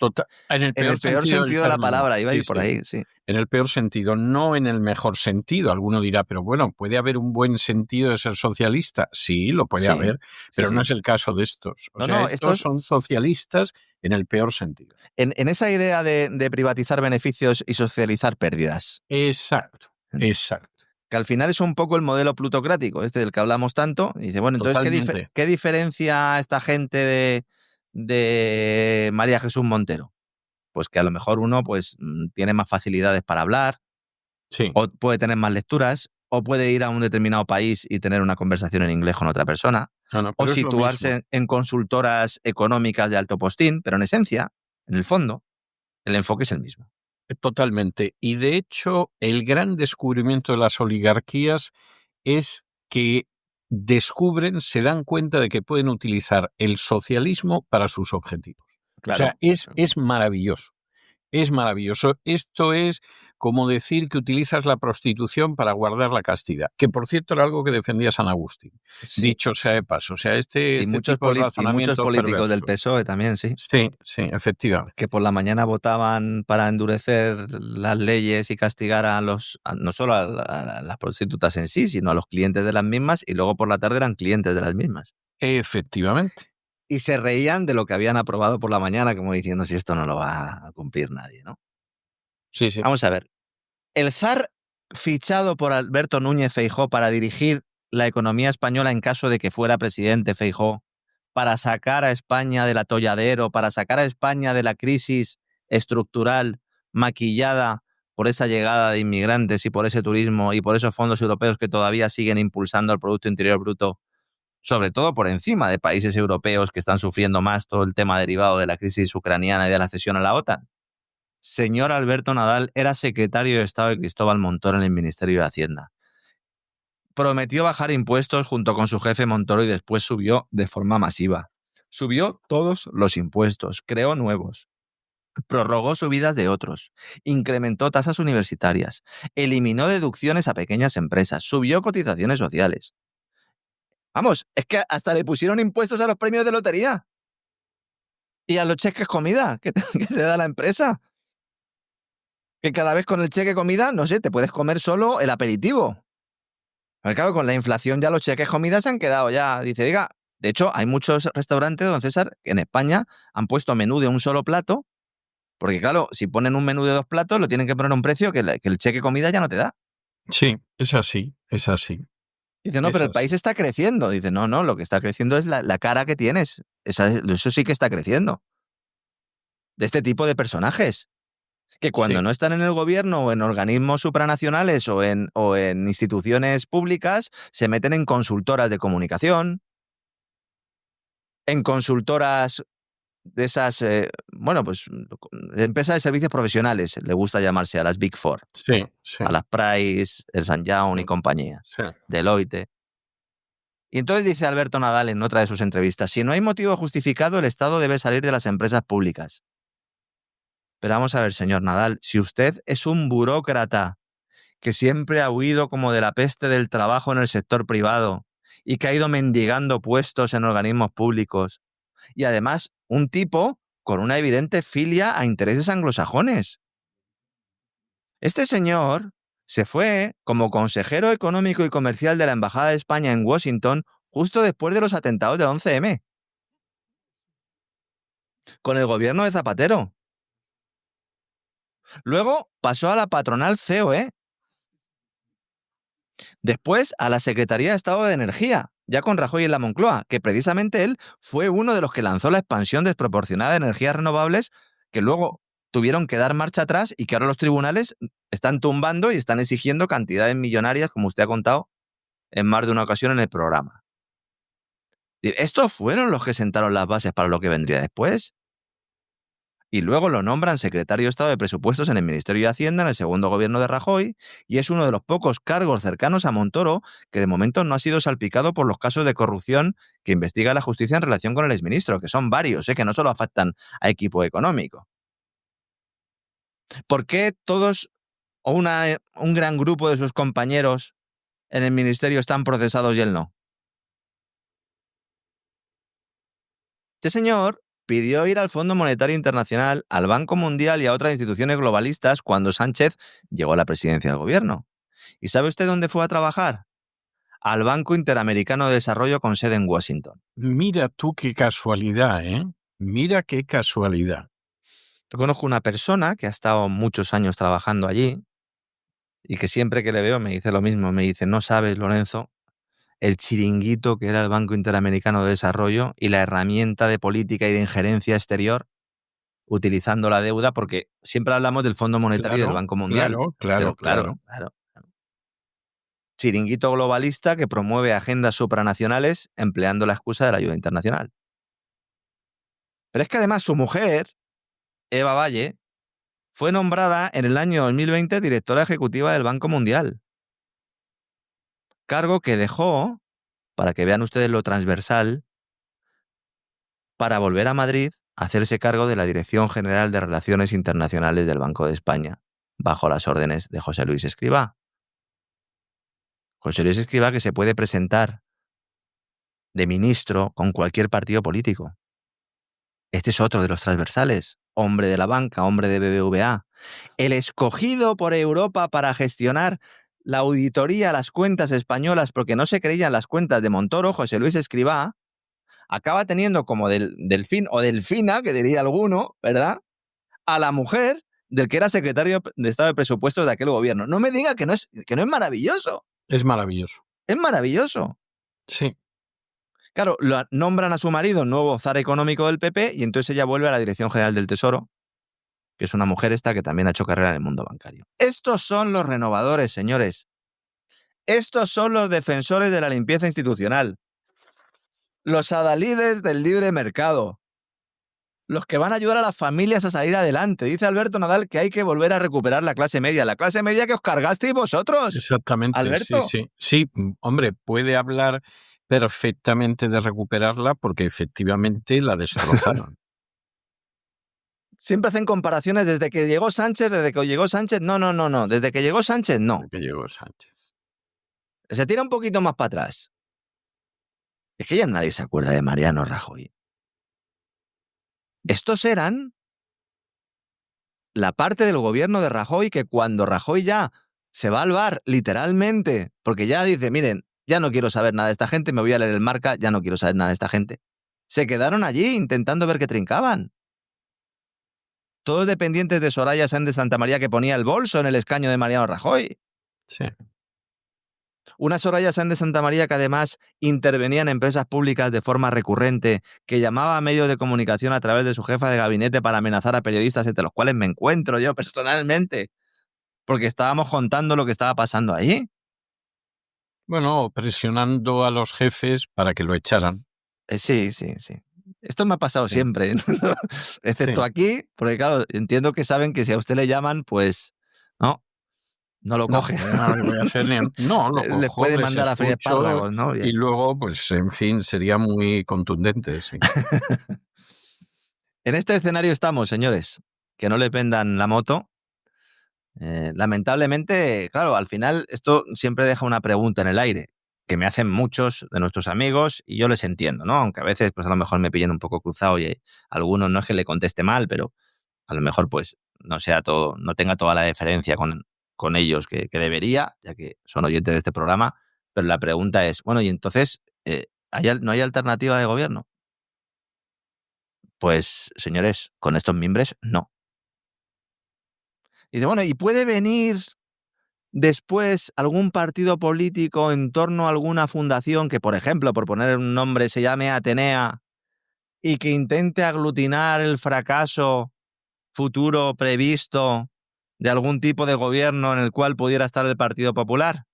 en el peor sentido de la palabra, iba a ir por ahí, sí. En el peor sentido, no en el mejor sentido. Alguno dirá, pero bueno, ¿puede haber un buen sentido de ser socialista? Sí, lo puede haber, pero no es el caso de estos. Estos son socialistas en el peor sentido. En esa idea de privatizar beneficios y socializar pérdidas. Exacto. Que al final es un poco el modelo plutocrático, del que hablamos tanto. Y dice, bueno, entonces, ¿qué diferencia esta gente de María Jesús Montero? Pues que a lo mejor uno pues tiene más facilidades para hablar, o puede tener más lecturas, o puede ir a un determinado país y tener una conversación en inglés con otra persona, o situarse en consultoras económicas de alto postín, pero en esencia, en el fondo, el enfoque es el mismo. Totalmente. Y de hecho, el gran descubrimiento de las oligarquías es que se dan cuenta de que pueden utilizar el socialismo para sus objetivos. Claro. O sea, es maravilloso. Es maravilloso. Esto es como decir que utilizas la prostitución para guardar la castidad, que por cierto era algo que defendía San Agustín. Sí. Dicho sea de paso. O sea, y muchos políticos perverso. Del PSOE también, sí. Sí, efectivamente. Que por la mañana votaban para endurecer las leyes y castigar no solo a las prostitutas en sí, sino a los clientes de las mismas, y luego por la tarde eran clientes de las mismas. Efectivamente. Y se reían de lo que habían aprobado por la mañana, como diciendo, si esto no lo va a cumplir nadie, ¿no? Sí. Vamos a ver. El zar fichado por Alberto Núñez Feijóo para dirigir la economía española en caso de que fuera presidente Feijóo, para sacar a España del atolladero, para sacar a España de la crisis estructural maquillada por esa llegada de inmigrantes y por ese turismo y por esos fondos europeos que todavía siguen impulsando el Producto Interior Bruto, sobre todo por encima de países europeos que están sufriendo más todo el tema derivado de la crisis ucraniana y de la cesión a la OTAN. Señor Alberto Nadal era secretario de Estado de Cristóbal Montoro en el Ministerio de Hacienda. Prometió bajar impuestos junto con su jefe Montoro y después subió de forma masiva. Subió todos los impuestos, creó nuevos, prorrogó subidas de otros, incrementó tasas universitarias, eliminó deducciones a pequeñas empresas, subió cotizaciones sociales. Vamos, es que hasta le pusieron impuestos a los premios de lotería y a los cheques comida que te da la empresa. Que cada vez con el cheque comida, no sé, te puedes comer solo el aperitivo. Pero claro, con la inflación ya los cheques comida se han quedado ya. Dice, oiga, de hecho, hay muchos restaurantes, don César, que en España han puesto menú de un solo plato, porque claro, si ponen un menú de 2 platos, lo tienen que poner a un precio que el cheque comida ya no te da. Sí, es así. Dice, no, pero el país está creciendo. Dice, no, lo que está creciendo es la cara que tienes. Eso sí que está creciendo. De este tipo de personajes. Que cuando no están en el gobierno o en organismos supranacionales o en instituciones públicas, se meten en consultoras de comunicación, en consultoras de esas, empresas de servicios profesionales, le gusta llamarse a las Big Four. Sí. A las Price, el St. Young y compañía, Deloitte. Y entonces dice Alberto Nadal en otra de sus entrevistas, si no hay motivo justificado, el Estado debe salir de las empresas públicas. Pero vamos a ver, señor Nadal, si usted es un burócrata que siempre ha huido como de la peste del trabajo en el sector privado y que ha ido mendigando puestos en organismos públicos, y además un tipo con una evidente filia a intereses anglosajones. Este señor se fue como consejero económico y comercial de la Embajada de España en Washington justo después de los atentados del 11M, con el gobierno de Zapatero. Luego pasó a la patronal COE. Después a la Secretaría de Estado de Energía, ya con Rajoy en la Moncloa, que precisamente él fue uno de los que lanzó la expansión desproporcionada de energías renovables, que luego tuvieron que dar marcha atrás y que ahora los tribunales están tumbando y están exigiendo cantidades millonarias, como usted ha contado en más de una ocasión en el programa. Estos fueron los que sentaron las bases para lo que vendría después. Y luego lo nombran secretario de Estado de Presupuestos en el Ministerio de Hacienda en el segundo gobierno de Rajoy, y es uno de los pocos cargos cercanos a Montoro que de momento no ha sido salpicado por los casos de corrupción que investiga la justicia en relación con el exministro, que son varios, que no solo afectan a equipo económico. ¿Por qué todos o un gran grupo de sus compañeros en el ministerio están procesados y él no? Este señor pidió ir al Fondo Monetario Internacional, al Banco Mundial y a otras instituciones globalistas cuando Sánchez llegó a la presidencia del gobierno. ¿Y sabe usted dónde fue a trabajar? Al Banco Interamericano de Desarrollo con sede en Washington. Mira tú qué casualidad, ¿eh? Mira qué casualidad. Yo conozco una persona que ha estado muchos años trabajando allí y que siempre que le veo me dice lo mismo. Me dice, no sabes, Lorenzo, el chiringuito que era el Banco Interamericano de Desarrollo y la herramienta de política y de injerencia exterior utilizando la deuda, porque siempre hablamos del Fondo Monetario y del Banco Mundial. Claro. Claro. Chiringuito globalista que promueve agendas supranacionales empleando la excusa de la ayuda internacional. Pero es que además su mujer, Eva Valle, fue nombrada en el año 2020 directora ejecutiva del Banco Mundial. Cargo que dejó, para que vean ustedes lo transversal, para volver a Madrid a hacerse cargo de la Dirección General de Relaciones Internacionales del Banco de España, bajo las órdenes de José Luis Escrivá. José Luis Escrivá, que se puede presentar de ministro con cualquier partido político. Este es otro de los transversales, hombre de la banca, hombre de BBVA. El escogido por Europa para gestionar la auditoría a las cuentas españolas porque no se creían las cuentas de Montoro, José Luis Escrivá, acaba teniendo como delfín o delfina, que diría alguno, ¿verdad?, a la mujer del que era secretario de Estado de Presupuestos de aquel gobierno. No me diga que no es maravilloso. Es maravilloso. Es maravilloso. Sí. Claro, nombran a su marido nuevo zar económico del PP y entonces ella vuelve a la Dirección General del Tesoro, que es una mujer esta que también ha hecho carrera en el mundo bancario. Estos son los renovadores, señores. Estos son los defensores de la limpieza institucional. Los adalides del libre mercado. Los que van a ayudar a las familias a salir adelante. Dice Alberto Nadal que hay que volver a recuperar la clase media. La clase media que os cargasteis vosotros. Exactamente. Alberto. Sí, hombre, puede hablar perfectamente de recuperarla porque efectivamente la destrozaron. Siempre hacen comparaciones desde que llegó Sánchez, No. Desde que llegó Sánchez, no. Desde que llegó Sánchez. Se tira un poquito más para atrás. Es que ya nadie se acuerda de Mariano Rajoy. Estos eran la parte del gobierno de Rajoy que cuando Rajoy ya se va al bar, literalmente, porque ya dice, miren, ya no quiero saber nada de esta gente, me voy a leer el Marca, ya no quiero saber nada de esta gente. Se quedaron allí intentando ver qué trincaban. Todos dependientes de Soraya Sáenz de Santa María que ponía el bolso en el escaño de Mariano Rajoy. Sí. Una Soraya Sáenz de Santa María que además intervenía en empresas públicas de forma recurrente, que llamaba a medios de comunicación a través de su jefa de gabinete para amenazar a periodistas, entre los cuales me encuentro yo personalmente, porque estábamos contando lo que estaba pasando allí. Bueno, presionando a los jefes para que lo echaran. Sí. Esto me ha pasado siempre, excepto aquí, porque claro, entiendo que saben que si a usted le llaman, pues no lo coge. No, lo voy a hacer no, lo cojo, les puede mandar a freír espárragos, ¿no? Bien. Y luego, pues, en fin, sería muy contundente, sí. En este escenario estamos, señores, que no le vendan la moto. Lamentablemente, claro, al final esto siempre deja una pregunta en el aire, que me hacen muchos de nuestros amigos y yo les entiendo, ¿no? Aunque a veces, pues a lo mejor me pillen un poco cruzado y algunos no es que le conteste mal, pero a lo mejor, pues, no tenga toda la deferencia con ellos que debería, ya que son oyentes de este programa, pero la pregunta es, bueno, y entonces, ¿no hay alternativa de gobierno? Pues, señores, con estos mimbres, no. Y dice, bueno, ¿y puede venir después algún partido político en torno a alguna fundación que, por ejemplo, por poner un nombre, se llame Atenea y que intente aglutinar el fracaso futuro previsto de algún tipo de gobierno en el cual pudiera estar el Partido Popular?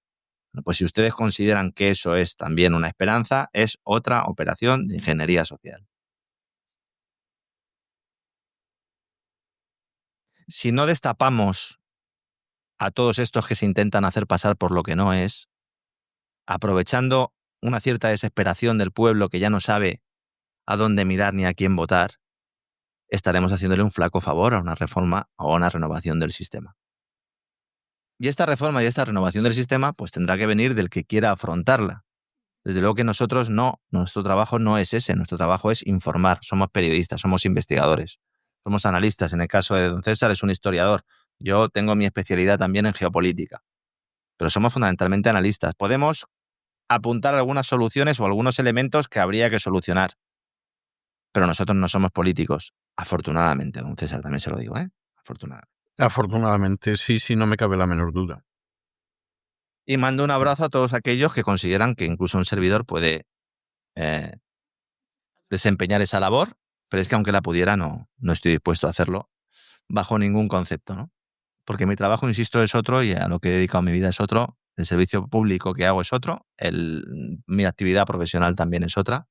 Bueno, pues si ustedes consideran que eso es también una esperanza, es otra operación de ingeniería social. Si no destapamos a todos estos que se intentan hacer pasar por lo que no es, aprovechando una cierta desesperación del pueblo que ya no sabe a dónde mirar ni a quién votar, estaremos haciéndole un flaco favor a una reforma o a una renovación del sistema. Y esta reforma y esta renovación del sistema pues tendrá que venir del que quiera afrontarla. Desde luego que nosotros no, nuestro trabajo no es ese, nuestro trabajo es informar, somos periodistas, somos investigadores, somos analistas. En el caso de don César es un historiador, yo tengo mi especialidad también en geopolítica, pero somos fundamentalmente analistas. Podemos apuntar algunas soluciones o algunos elementos que habría que solucionar, pero nosotros no somos políticos, afortunadamente, don César, también se lo digo, afortunadamente. Afortunadamente, sí, no me cabe la menor duda. Y mando un abrazo a todos aquellos que consideran que incluso un servidor puede desempeñar esa labor, pero es que aunque la pudiera, no estoy dispuesto a hacerlo bajo ningún concepto, ¿no? Porque mi trabajo, insisto, es otro y a lo que he dedicado mi vida es otro, el servicio público que hago es otro, mi actividad profesional también es otra,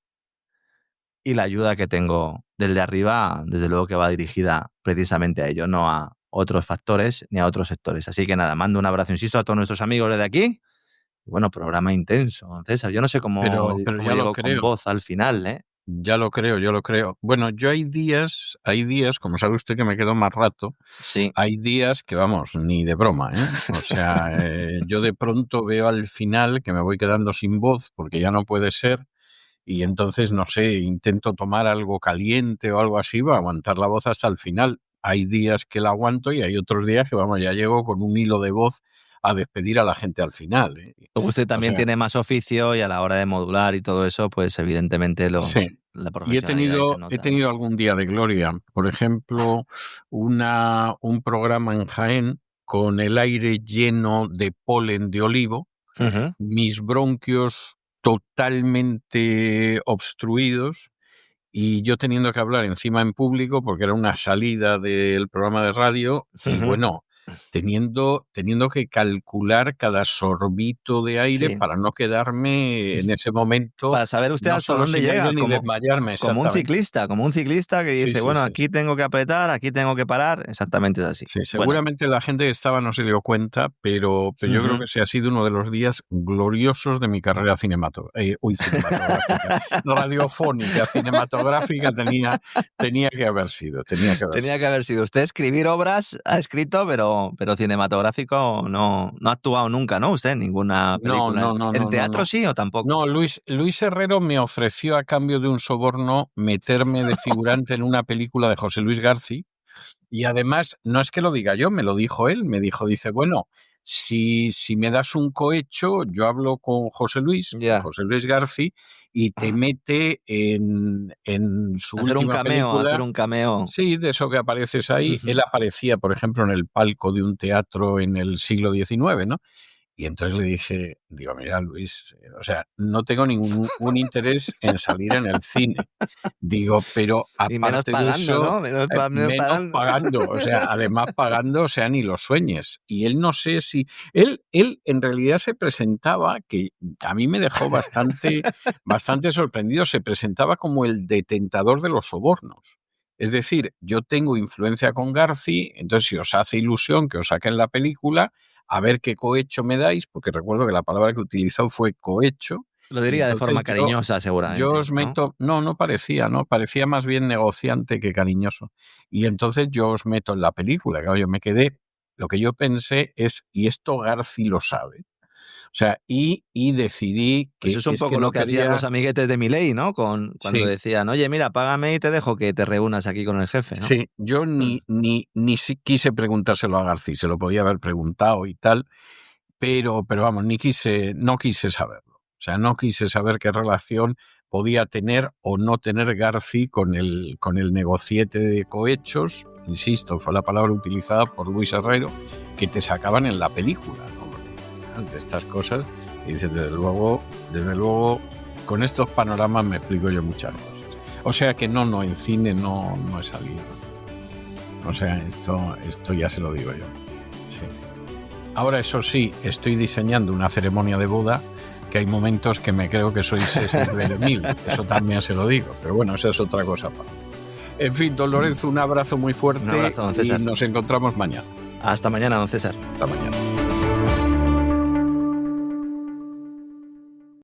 y la ayuda que tengo del de arriba, desde luego que va dirigida precisamente a ello, no a otros factores ni a otros sectores. Así que nada, mando un abrazo, insisto, a todos nuestros amigos desde aquí. Bueno, programa intenso, César. Yo no sé cómo Pero ya llego lo con creo. voz al final, ¿eh? Ya lo creo. Bueno, yo hay días, como sabe usted que me quedo más rato, Sí. hay días que, vamos, ni de broma, ¿eh? O sea, yo de pronto veo al final que me voy quedando sin voz porque ya no puede ser y entonces, no sé, intento tomar algo caliente o algo así para aguantar la voz hasta el final. Hay días que la aguanto y hay otros días que, vamos, ya llego con un hilo de voz a despedir a la gente al final, ¿eh? Usted también O sea, tiene más oficio y a la hora de modular y todo eso, pues evidentemente sí. la Y he profesionalidad ahí se nota. tenido algún día de gloria. Por ejemplo, un programa en Jaén con el aire lleno de polen de olivo, Uh-huh. mis bronquios totalmente obstruidos y yo teniendo que hablar encima en público porque era una salida del programa de radio y Uh-huh. bueno, teniendo que calcular cada sorbito de aire Sí. para no quedarme en ese momento, Para saber usted no hasta solo dónde sin llega, aire ni desmayarme, como un exactamente. ciclista que dice, Sí, bueno, sí. aquí tengo que apretar, aquí tengo que parar. Exactamente es así. Sí, Bueno, seguramente la gente que estaba no se dio cuenta, pero yo creo Ujú. que ese ha sido uno de los días gloriosos de mi carrera cinematográfica. Radiofónica, cinematográfica tenía que haber sido. Tenía que haber sido. Usted escribir obras ha escrito, pero cinematográfico no ha actuado nunca, ¿no? Usted en ninguna película. No. ¿En teatro sí o tampoco? No, Luis Herrero me ofreció a cambio de un soborno meterme de figurante en una película de José Luis García. Y además, no es que lo diga yo, me lo dijo él, dice, bueno, si me das un cohecho, yo hablo con José Luis Ya. García, y te mete en su última película. Hacer un cameo. Sí, de eso que apareces ahí. Ujú. Él aparecía, por ejemplo, en el palco de un teatro en el siglo XIX, ¿no? Y entonces le dije, mira, Luis, o sea, no tengo ningún interés en salir en el cine. Pero Y menos aparte de pagando, eso, ¿no? Menos menos pagando, o sea, además pagando, o sea, ni lo sueñes. Y él no sé si... Él en realidad se presentaba, que a mí me dejó bastante sorprendido, se presentaba como el detentador de los sobornos. Es decir, yo tengo influencia con García, entonces si os hace ilusión que os saquen la película, a ver qué cohecho me dais, porque recuerdo que la palabra que utilizó fue cohecho. Lo diría de forma cariñosa, seguramente. Yo os meto, no parecía, ¿no? Parecía más bien negociante que cariñoso. Y entonces yo os meto en la película. Claro, yo me quedé, lo que yo pensé es, y esto García lo sabe. O sea, y decidí que Eso es un poco que lo no que hacían los amiguetes de Milei, ¿no? Cuando Sí. decían, oye, mira, págame y te dejo que te reúnas aquí con el jefe, ¿no? Sí, yo ni quise preguntárselo a García, se lo podía haber preguntado y tal, pero vamos, no quise saberlo. O sea, no quise saber qué relación podía tener o no tener García con el negociete de cohechos, insisto, fue la palabra utilizada por Luis Herrero, que te sacaban en la película, ¿no? De estas cosas, y dices, desde luego, con estos panoramas me explico yo muchas cosas. O sea que no, en cine no he salido. O sea, esto ya se lo digo yo. Sí. Ahora, eso sí, estoy diseñando una ceremonia de boda que hay momentos que me creo que soy César Veremil. Eso también se lo digo. Pero bueno, esa es otra cosa. En fin, don Lorenzo, un abrazo muy fuerte. Un abrazo, don César. Y nos encontramos mañana. Hasta mañana, don César. Hasta mañana.